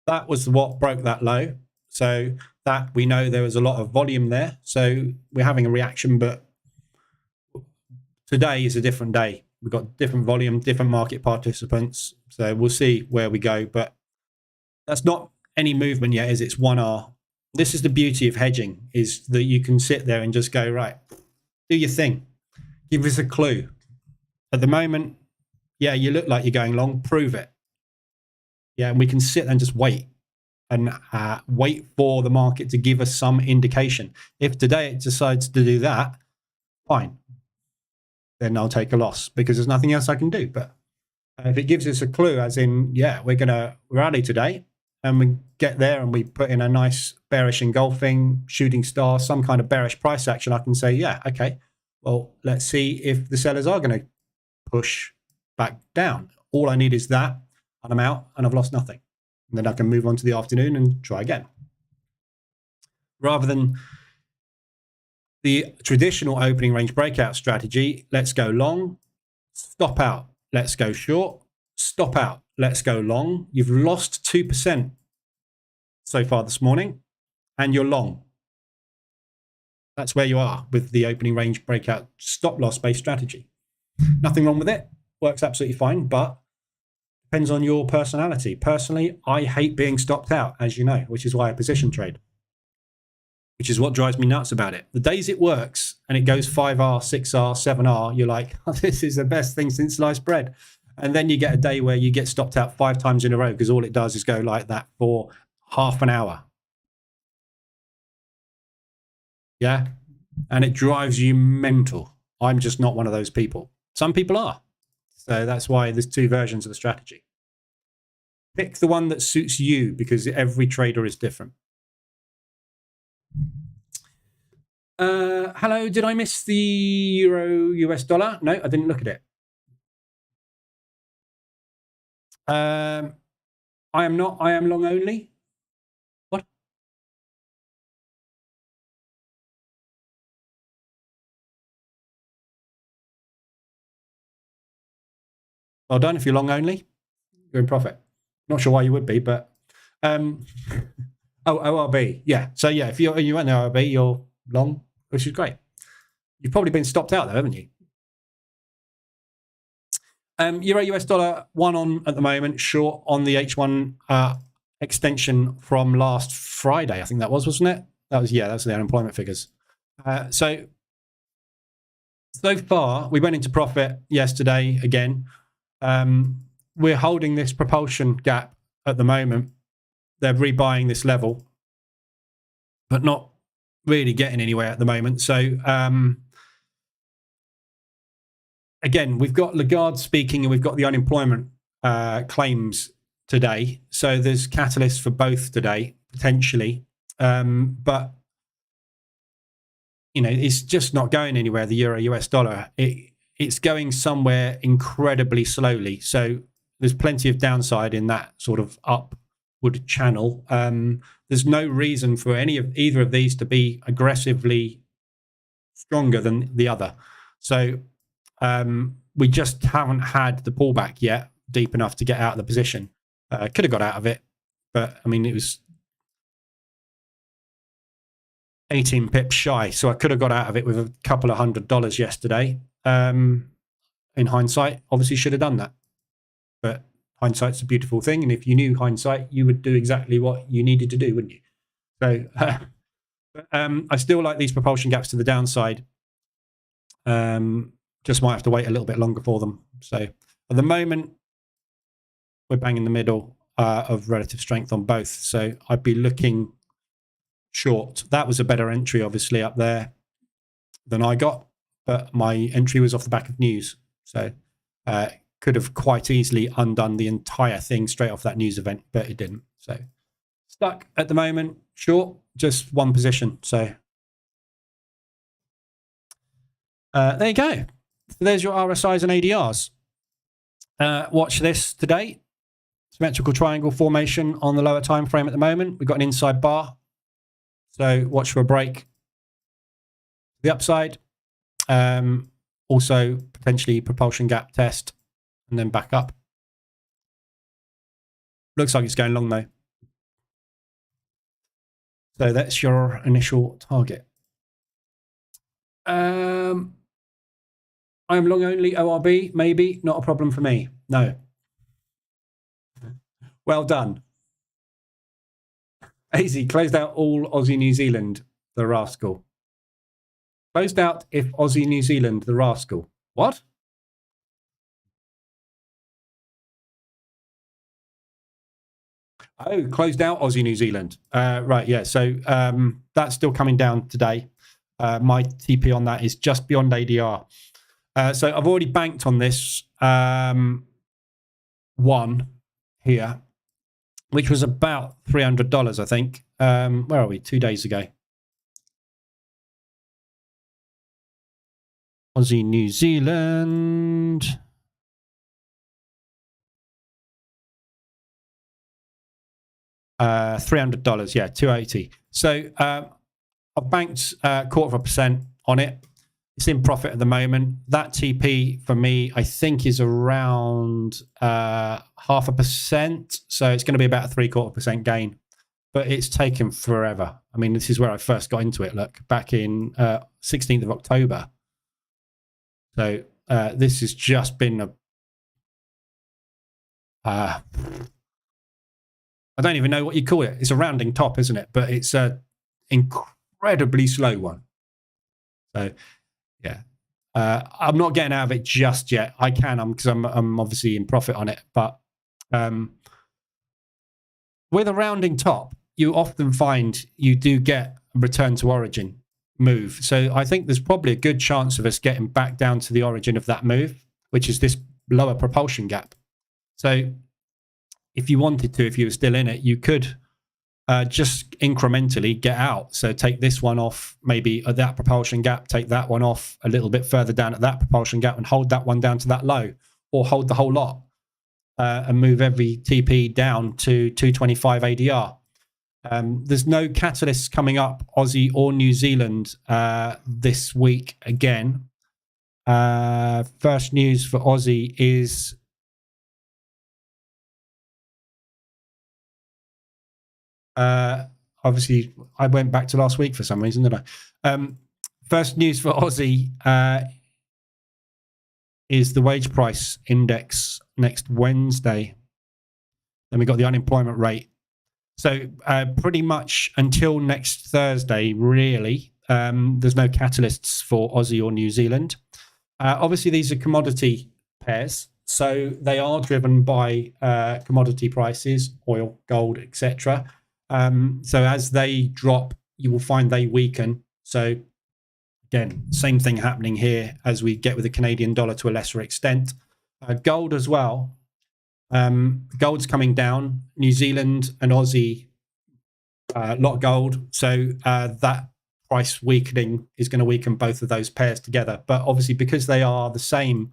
That was what broke that low. So that we know there was a lot of volume there. So we're having a reaction, but today is a different day. We've got different volume, different market participants. So we'll see where we go, but that's not any movement yet, is it's 1R. This is the beauty of hedging, is that you can sit there and just go, right, do your thing. Give us a clue. At the moment, yeah, you look like you're going long, prove it. Yeah, and we can sit there and just wait and wait for the market to give us some indication. If today it decides to do that, fine. Then I'll take a loss because there's nothing else I can do. But if it gives us a clue, as in, yeah, we're going to rally today, and we get there and we put in a nice bearish engulfing, shooting star, some kind of bearish price action, I can say, yeah, okay, well, let's see if the sellers are going to push back down. All I need is that, and I'm out, and I've lost nothing. And then I can move on to the afternoon and try again. Rather than the traditional opening range breakout strategy, let's go long, stop out. Let's go short. Stop out. Let's go long. You've lost 2% so far this morning, and you're long. That's where you are with the opening range breakout stop loss based strategy. Nothing wrong with it. Works absolutely fine, but depends on your personality. Personally, I hate being stopped out, as you know, which is why I position trade, which is what drives me nuts about it. The days it works and it goes 5R, 6R, 7R, you're like, oh, this is the best thing since sliced bread. And then you get a day where you get stopped out 5 times in a row because all it does is go like that for half an hour. Yeah. And it drives you mental. I'm just not one of those people. Some people are. So that's why there's 2 versions of the strategy. Pick the one that suits you because every trader is different. Hello, did I miss the euro US dollar? No, I didn't look at it. I am not. I am long only. What? Well done. If you're long only, you're in profit. Not sure why you would be, but oh, ORB. Yeah. So yeah, if you went the ORB, you're long, which is great. You've probably been stopped out though, haven't you? Euro US dollar 1 on at the moment, short on the H1 extension from last Friday. I think that was, wasn't it? That was the unemployment figures. So far, we went into profit yesterday again. We're holding this propulsion gap at the moment. They're rebuying this level, but not really getting anywhere at the moment. So again, we've got Lagarde speaking and we've got the unemployment claims today. So there's catalysts for both today, potentially. But, you know, it's just not going anywhere, the euro US dollar. It's going somewhere incredibly slowly. So there's plenty of downside in that sort of upward channel. There's no reason for either of these to be aggressively stronger than the other. So we just haven't had the pullback yet deep enough to get out of the position. Could have got out of it, but I mean, it was 18 pips shy, so I could have got out of it with a couple of $100 yesterday. In hindsight, obviously should have done that, but hindsight's a beautiful thing, and if you knew hindsight, you would do exactly what you needed to do, wouldn't you? So I still like these propulsion gaps to the downside. Just might have to wait a little bit longer for them. So at the moment, we're bang in the middle of relative strength on both. So I'd be looking short. That was a better entry, obviously, up there than I got, but my entry was off the back of news. So could have quite easily undone the entire thing straight off that news event, but it didn't. So stuck at the moment, short, just one position. So there you go. So there's your RSIs and ADRs. Watch this today. Symmetrical triangle formation on the lower time frame at the moment. We've got an inside bar. So watch for a break. The upside. Also potentially propulsion gap test and then back up. Looks like it's going long though. So that's your initial target. I'm long only ORB, maybe. Not a problem for me. No. Well done. AZ closed out all Aussie New Zealand, the rascal. Closed out if Aussie New Zealand, the rascal. What? Oh, closed out Aussie New Zealand. Right, yeah. So that's still coming down today. My TP on that is just beyond ADR. So I've already banked on this one here, which was about $300, I think. Where are we? 2 days ago. Aussie New Zealand. $300, yeah, 280. So I've banked 0.25% on it. It's in profit at the moment. That TP for me, I think, is around 0.5%. So it's going to be about a 0.75% gain. But it's taken forever. I mean, this is where I first got into it. Look, back in 16th of October. So this has just been a... I don't even know what you call it. It's a rounding top, isn't it? But it's a incredibly slow one. So, yeah. I'm not getting out of it just yet. I can, because I'm obviously in profit on it. But with a rounding top, you often find you do get a return to origin move. So I think there's probably a good chance of us getting back down to the origin of that move, which is this lower propulsion gap. So if you wanted to, if you were still in it, you could just incrementally get out. So take this one off, maybe at that propulsion gap, take that one off a little bit further down at that propulsion gap and hold that one down to that low, or hold the whole lot and move every TP down to 225 ADR. There's no catalysts coming up, Aussie or New Zealand, this week again. First news for Aussie is obviously I went back to last week for some reason, didn't I? First news for Aussie is the wage price index next Wednesday. Then we got the unemployment rate. So pretty much until next Thursday, really, there's no catalysts for Aussie or New Zealand. Obviously, these are commodity pairs, so they are driven by commodity prices, oil, gold, etc. So as they drop, you will find they weaken. So again, same thing happening here as we get with the Canadian dollar to a lesser extent. Gold as well. Gold's coming down. New Zealand and Aussie, a lot of gold. So that price weakening is going to weaken both of those pairs together. But obviously, because they are the same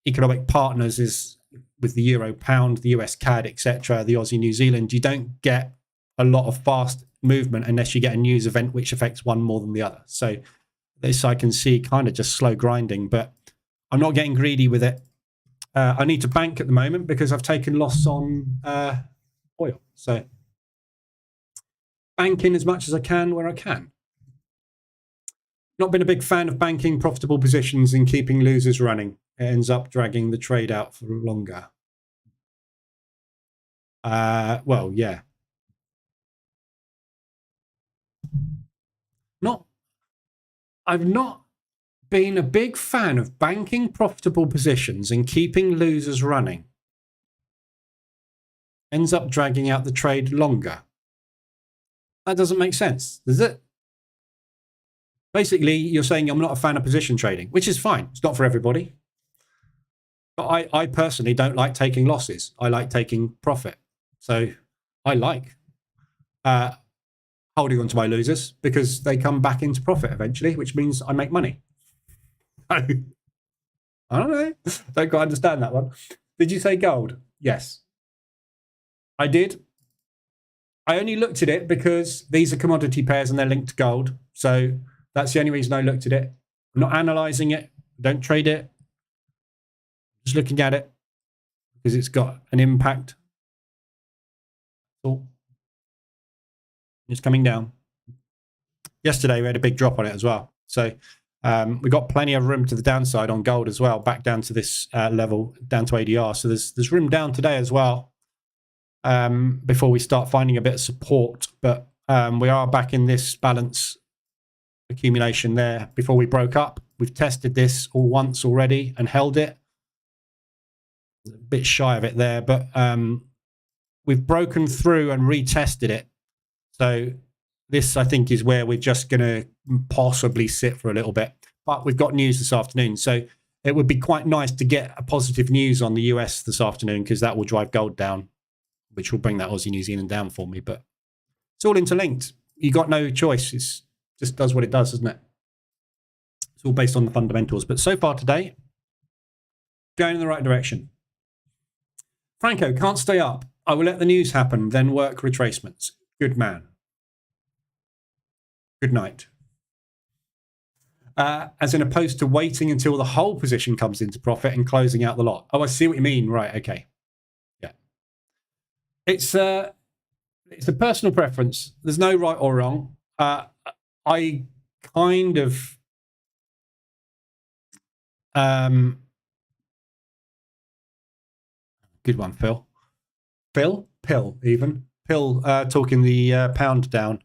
economic partners as with the euro, pound, the US CAD, etc., the Aussie, New Zealand, you don't get a lot of fast movement unless you get a news event which affects one more than the other. So this I can see kind of just slow grinding, but I'm not getting greedy with it. I need to bank at the moment because I've taken loss on oil. So banking as much as I can where I can. Not been a big fan of banking profitable positions and keeping losers running. It ends up dragging the trade out for longer. Well, yeah. I've not been a big fan of banking profitable positions and keeping losers running. Ends up dragging out the trade longer. That doesn't make sense, does it? Basically, you're saying I'm not a fan of position trading, which is fine. It's not for everybody. But I personally don't like taking losses. I like taking profit. So I like holding on to my losers because they come back into profit eventually, which means I make money. I don't know. Don't quite understand that one. Did you say gold? Yes. I did. I only looked at it because these are commodity pairs and they're linked to gold. So that's the only reason I looked at it. I'm not analysing it. Don't trade it. Just looking at it because it's got an impact. Oh, it's coming down. Yesterday we had a big drop on it as well. So we got plenty of room to the downside on gold as well, back down to this level, down to ADR. So there's room down today as well before we start finding a bit of support. But we are back in this balance accumulation there before we broke up. We've tested this all once already and held it. A bit shy of it there, but we've broken through and retested it. So this, I think, is where we're just going to possibly sit for a little bit. But we've got news this afternoon. So it would be quite nice to get a positive news on the US this afternoon because that will drive gold down, which will bring that Aussie New Zealand down for me. But it's all interlinked. You got no choice. It just does what it does, doesn't it? It's all based on the fundamentals. But so far today, going in the right direction. Franco, can't stay up. I will let the news happen, then work retracements. Good man. Good night. as in opposed to waiting until the whole position comes into profit and closing out the lot. Oh, I see what you mean. Right. Okay. Yeah. It's a personal preference. There's no right or wrong. I kind of good one, Phil. Pill, even. Pill talking the pound down.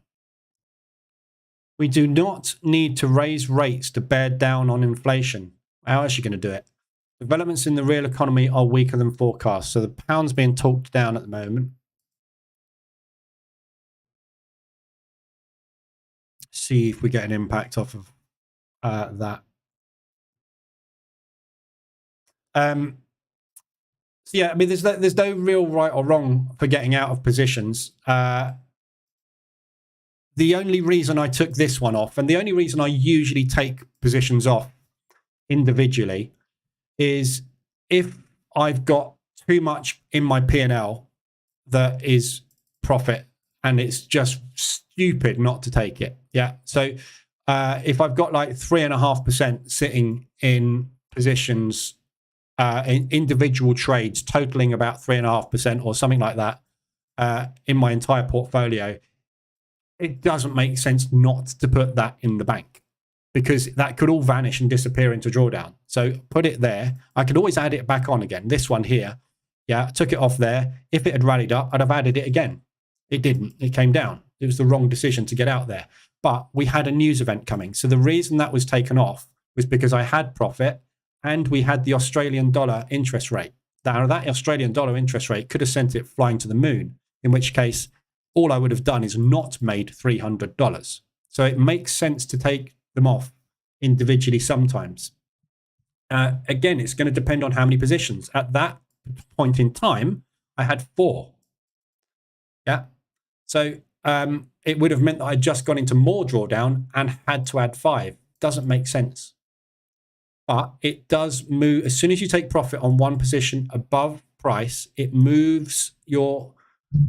We do not need to raise rates to bear down on inflation. How else are you going to do it? Developments in the real economy are weaker than forecast, so the pound's being talked down at the moment. See if we get an impact off of that. So yeah, I mean, there's no real right or wrong for getting out of positions. The only reason I took this one off, and the only reason I usually take positions off individually, is if I've got too much in my P&L that is profit and it's just stupid not to take it. Yeah. So if I've got like 3.5% sitting in positions, in individual trades totaling about 3.5% or something like that in my entire portfolio, it doesn't make sense not to put that in the bank, because that could all vanish and disappear into drawdown. So put it there. I could always add it back on again. This one here, yeah, I took it off there. If it had rallied up, I'd have added it again. It didn't. It came down. It was the wrong decision to get out there. But we had a news event coming. So the reason that was taken off was because I had profit and we had the Australian dollar interest rate. Now, that Australian dollar interest rate could have sent it flying to the moon, in which case all I would have done is not made $300. So it makes sense to take them off individually sometimes. Again, it's going to depend on how many positions. At that point in time, I had 4. Yeah. So it would have meant that I'd just gone into more drawdown and had to add 5. Doesn't make sense. But it does move. As soon as you take profit on one position above price, it moves your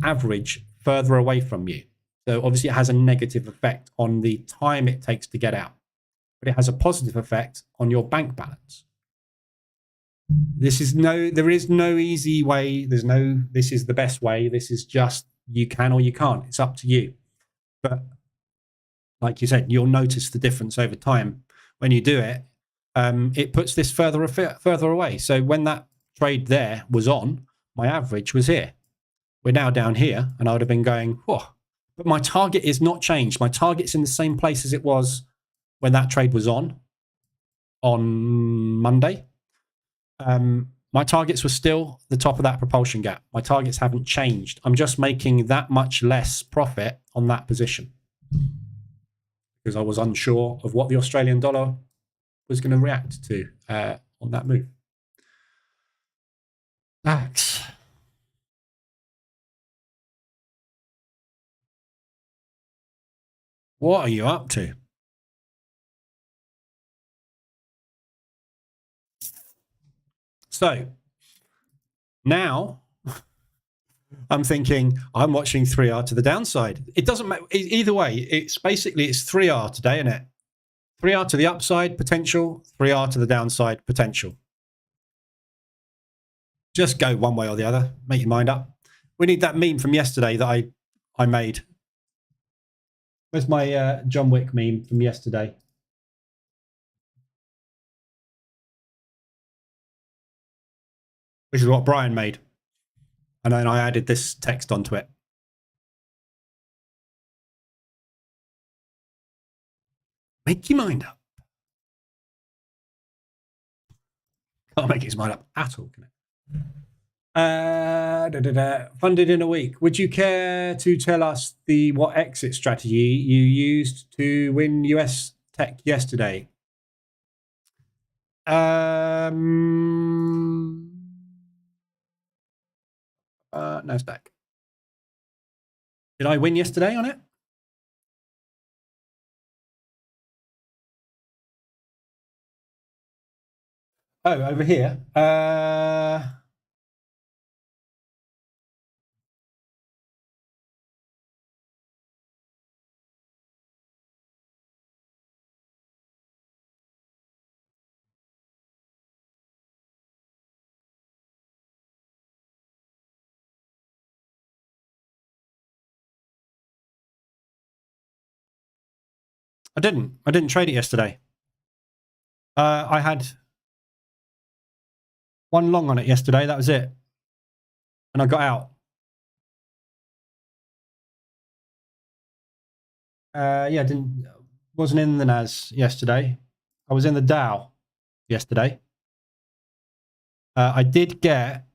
average further away from you. So obviously it has a negative effect on the time it takes to get out, but it has a positive effect on your bank balance. There is no easy way. This is the best way. This is just, you can or you can't. It's up to you. But like you said, you'll notice the difference over time when you do it. It puts this further away. So when that trade there was on, my average was here. We're now down here, and I would have been going, whoa. But my target is not changed. My target's in the same place as it was when that trade was on Monday. My targets were still the top of that propulsion gap. My targets haven't changed. I'm just making that much less profit on that position because I was unsure of what the Australian dollar was going to react to on that move. Max. What are you up to? So now I'm thinking I'm watching 3R to the downside. It doesn't matter. Either way, it's 3R today, isn't it? 3R to the upside potential, 3R to the downside potential. Just go one way or the other. Make your mind up. We need that meme from yesterday that I made. Where's my John Wick meme from yesterday? Which is what Brian made. And then I added this text onto it. Make your mind up. Can't make his mind up at all, can it? Funded in a week. Would you care to tell us what exit strategy you used to win US tech yesterday? NASDAQ. Did I win yesterday on it? Oh, over here. I didn't trade it yesterday. I had one long on it yesterday. That was it. And I got out. Yeah, wasn't in the NAS yesterday. I was in the DOW yesterday. I did get,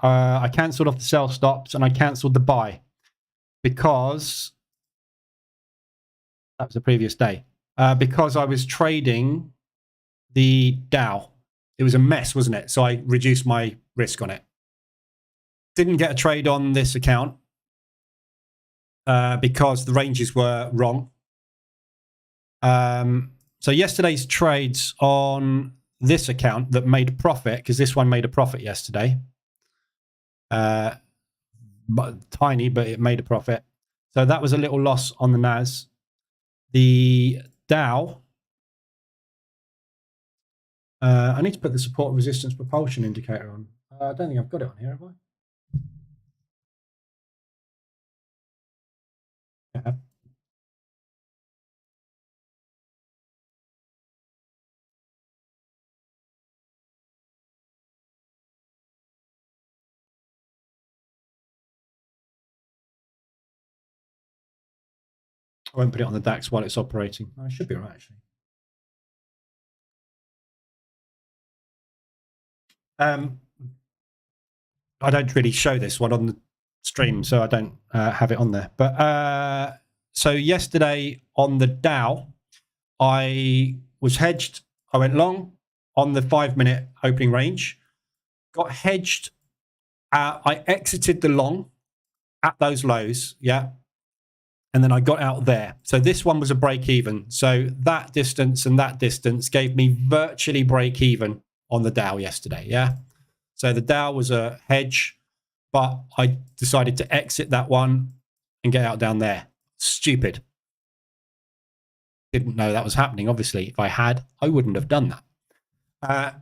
I cancelled off the sell stops and I cancelled the buy because that was the previous day. Because I was trading the DOW. It was a mess, wasn't it? So I reduced my risk on it. Didn't get a trade on this account because the ranges were wrong. So yesterday's trades on this account that made a profit, because this one made a profit yesterday. But tiny, but it made a profit. So that was a little loss on the NAS. The DOW, I need to put the support resistance propulsion indicator on. I don't think I've got it on here, have I? Yeah. I won't put it on the DAX while it's operating. I should be right, actually. I don't really show this one on the stream, so I don't have it on there. But so yesterday on the DOW, I was hedged. I went long on the 5-minute opening range, got hedged. I exited the long at those lows, yeah. And then I got out there. So this one was a break even. So that distance and that distance gave me virtually break even on the DOW yesterday, yeah. So the DOW was a hedge, but I decided to exit that one and get out down there. Stupid. Didn't know that was happening, obviously. If I had, I wouldn't have done that.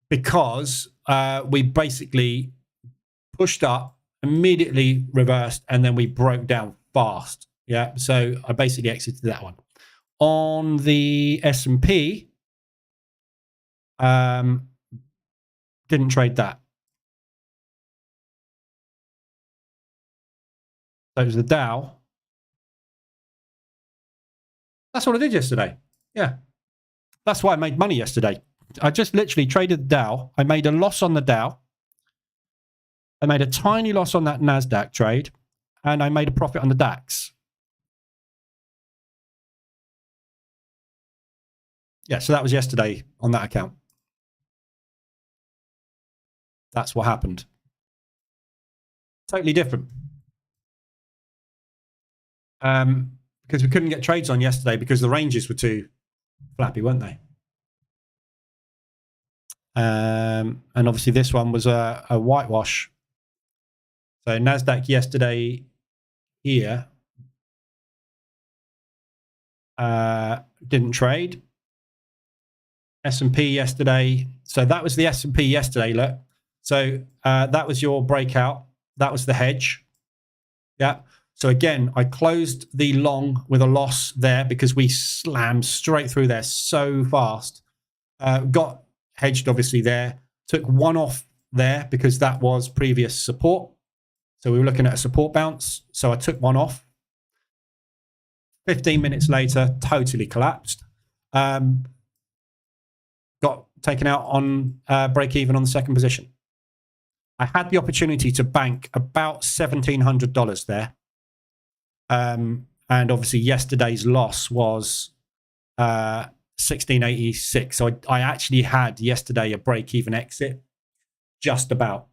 Because we basically pushed up, immediately reversed, and then we broke down fast. Yeah, so I basically exited that one. On the S&P, didn't trade that. So it was the DOW. That's what I did yesterday. Yeah. That's why I made money yesterday. I just literally traded the DOW. I made a loss on the DOW. I made a tiny loss on that NASDAQ trade. And I made a profit on the DAX. Yeah, so that was yesterday on that account. That's what happened. Totally different. Because we couldn't get trades on yesterday because the ranges were too flappy, weren't they? And obviously this one was a whitewash. So NASDAQ yesterday here didn't trade. S&P yesterday. So that was the S&P yesterday, look. So that was your breakout. That was the hedge. Yeah. So again, I closed the long with a loss there because we slammed straight through there so fast. Got hedged obviously there. Took one off there because that was previous support. So we were looking at a support bounce. So I took one off. 15 minutes later, totally collapsed. Got taken out on break even on the second position. I had the opportunity to bank about $1,700 there. And obviously yesterday's loss was 1686. So I actually had yesterday a break even exit, just about.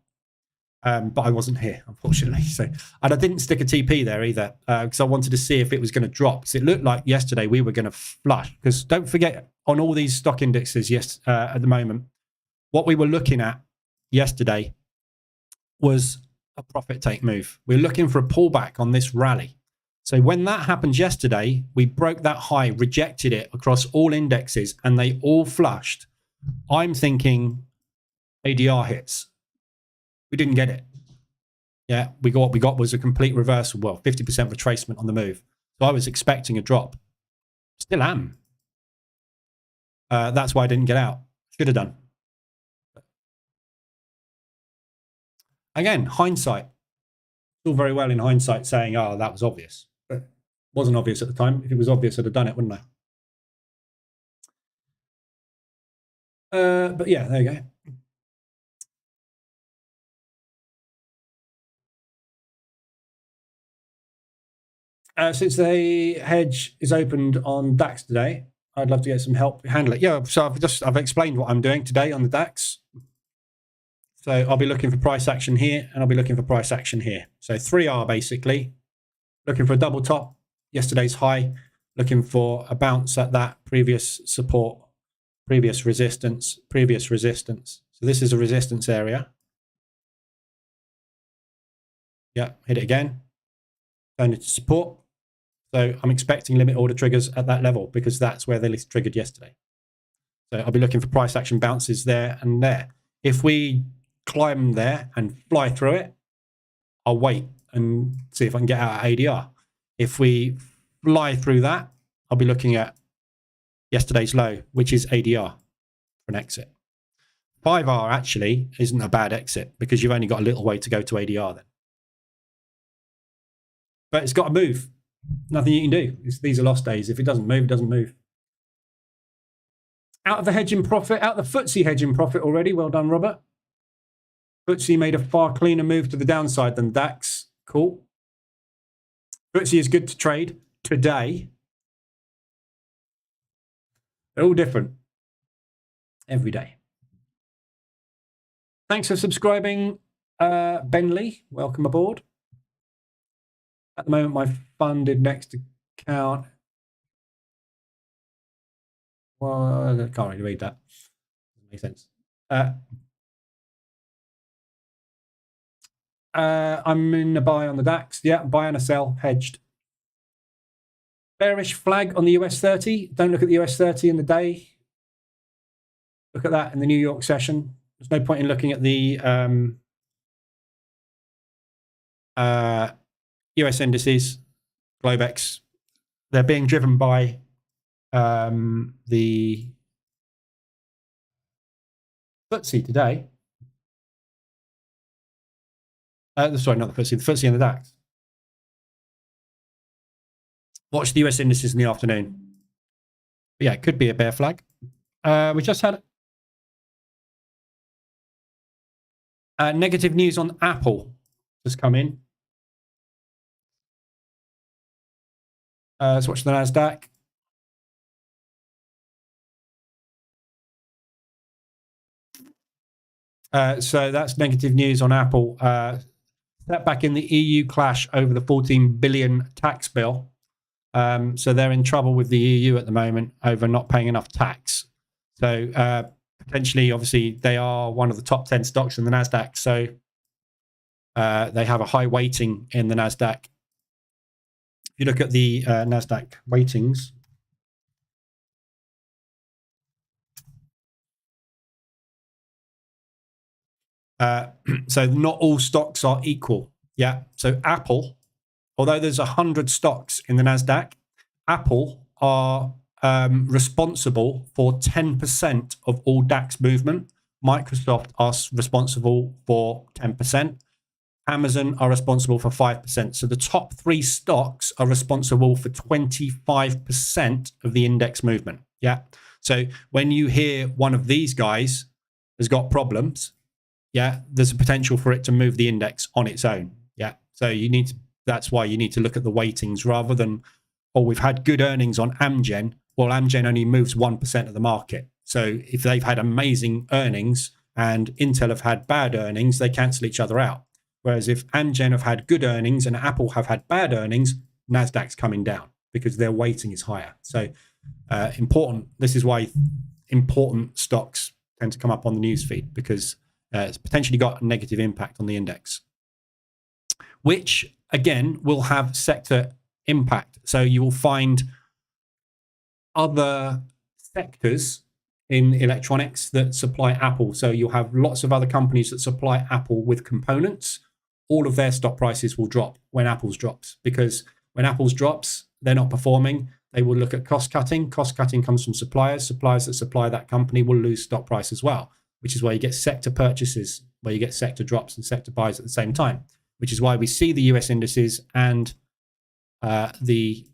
But I wasn't here, unfortunately. So, and I didn't stick a TP there either because I wanted to see if it was going to drop. Because it looked like yesterday we were going to flush. Because don't forget, on all these stock indexes, at the moment, what we were looking at yesterday was a profit take move. We're looking for a pullback on this rally. So when that happened yesterday, we broke that high, rejected it across all indexes, and they all flushed. I'm thinking ADR hits. We didn't get it. Yeah, what we got was a complete reversal. Well, 50% retracement on the move. So I was expecting a drop. Still am. That's why I didn't get out. Should have done. Again, hindsight. All very well in hindsight saying, oh, that was obvious. But it wasn't obvious at the time. If it was obvious, I'd have done it, wouldn't I? But yeah, there you go. Since the hedge is opened on DAX today, I'd love to get some help handle it. Yeah, so I've explained what I'm doing today on the DAX. So I'll be looking for price action here, and I'll be looking for price action here. So 3R basically, looking for a double top, yesterday's high, looking for a bounce at that previous support, previous resistance, previous resistance. So this is a resistance area. Yeah, hit it again, turn it to support. So I'm expecting limit order triggers at that level because that's where they triggered yesterday. So I'll be looking for price action bounces there and there. If we climb there and fly through it, I'll wait and see if I can get out at ADR. If we fly through that, I'll be looking at yesterday's low, which is ADR for an exit. 5R actually isn't a bad exit because you've only got a little way to go to ADR then. But it's got to move. Nothing you can do. These are lost days. If it doesn't move, it doesn't move. Out of the hedging profit, out of the FTSE hedging profit already. Well done, Robert. FTSE made a far cleaner move to the downside than DAX. Cool. FTSE is good to trade today. They're all different every day. Thanks for subscribing, Ben Lee. Welcome aboard. At the moment, my funded next account. Well, I can't really read that. Doesn't make sense. I'm in a buy on the DAX. Yeah, buy and a sell, hedged. Bearish flag on the US 30. Don't look at the US 30 in the day. Look at that in the New York session. There's no point in looking at the US indices, Globex. They're being driven by the FTSE today. Sorry, not the FTSE. The FTSE and the DAX. Watch the US indices in the afternoon. But yeah, it could be a bear flag. We just had negative news on Apple just come in. Let's watch the NASDAQ. So that's negative news on Apple. Back in the EU clash over the 14 billion tax bill. So they're in trouble with the EU at the moment over not paying enough tax. So potentially, obviously, they are one of the top 10 stocks in the NASDAQ. So they have a high weighting in the NASDAQ. If you look at the NASDAQ weightings, so not all stocks are equal. Yeah. So Apple, although there's 100 stocks in the NASDAQ, Apple are responsible for 10% of all DAX movement. Microsoft are responsible for 10%. Amazon are responsible for 5%. So the top 3 stocks are responsible for 25% of the index movement. Yeah. So when you hear one of these guys has got problems, yeah, there's a potential for it to move the index on its own. Yeah. So you need to, that's why you need to look at the weightings rather than, oh, we've had good earnings on Amgen. Well, Amgen only moves 1% of the market. So if they've had amazing earnings and Intel have had bad earnings, they cancel each other out. Whereas if Amgen have had good earnings and Apple have had bad earnings, NASDAQ's coming down because their weighting is higher. So important. This is why important stocks tend to come up on the news feed because it's potentially got a negative impact on the index, which again will have sector impact. So you will find other sectors in electronics that supply Apple. So you'll have lots of other companies that supply Apple with components. All of their stock prices will drop when Apple's drops, because when Apple's drops, they're not performing, they will look at cost cutting. Cost cutting comes from suppliers. Suppliers that supply that company will lose stock price as well, which is why you get sector purchases, where you get sector drops and sector buys at the same time, which is why we see the US indices and the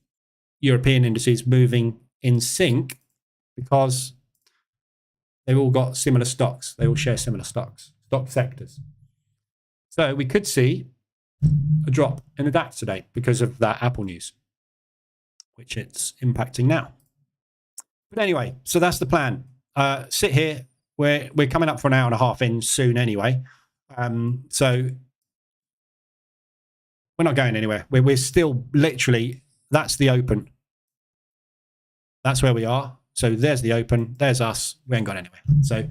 European indices moving in sync, because they've all got similar stocks. They all share similar stock sectors. So we could see a drop in the DAX today because of that Apple news, which it's impacting now. But anyway, so that's the plan. Sit here. We're coming up for an hour and a half in soon anyway. So we're not going anywhere. We're still literally, that's the open. That's where we are. So there's the open. There's us. We ain't gone anywhere. So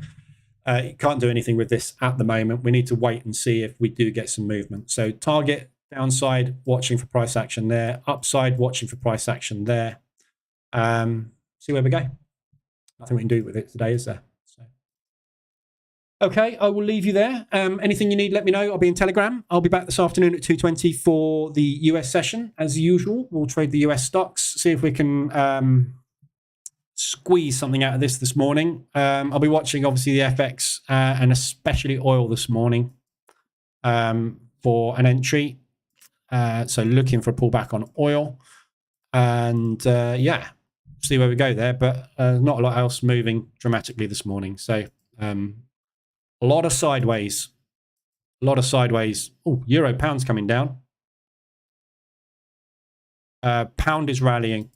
you can't do anything with this at the moment. We need to wait and see if we do get some movement. So target, downside, watching for price action there. Upside, watching for price action there. See where we go. Nothing we can do with it today, is there? So, okay, I will leave you there. Anything you need, let me know. I'll be in Telegram. I'll be back this afternoon at 2:20 for the US session. As usual, we'll trade the US stocks, see if we can squeeze something out of this morning. I'll be watching, obviously, the FX and especially oil this morning for an entry. So looking for a pullback on oil. And yeah, see where we go there. But not a lot else moving dramatically this morning. So a lot of sideways. A lot of sideways. Oh, euro pound's coming down. Pound is rallying.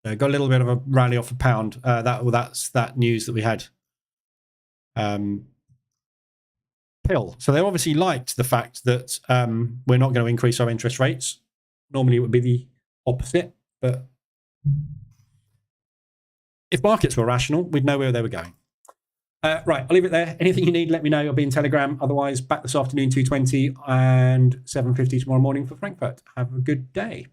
Got a little bit of a rally off a pound. That's that news that we had. Pill. So they obviously liked the fact that we're not going to increase our interest rates. Normally it would be the opposite, but if markets were rational, we'd know where they were going. Right, I'll leave it there. Anything you need, let me know. I'll be in Telegram. Otherwise, back this afternoon, 2:20 and 7:50 tomorrow morning for Frankfurt. Have a good day.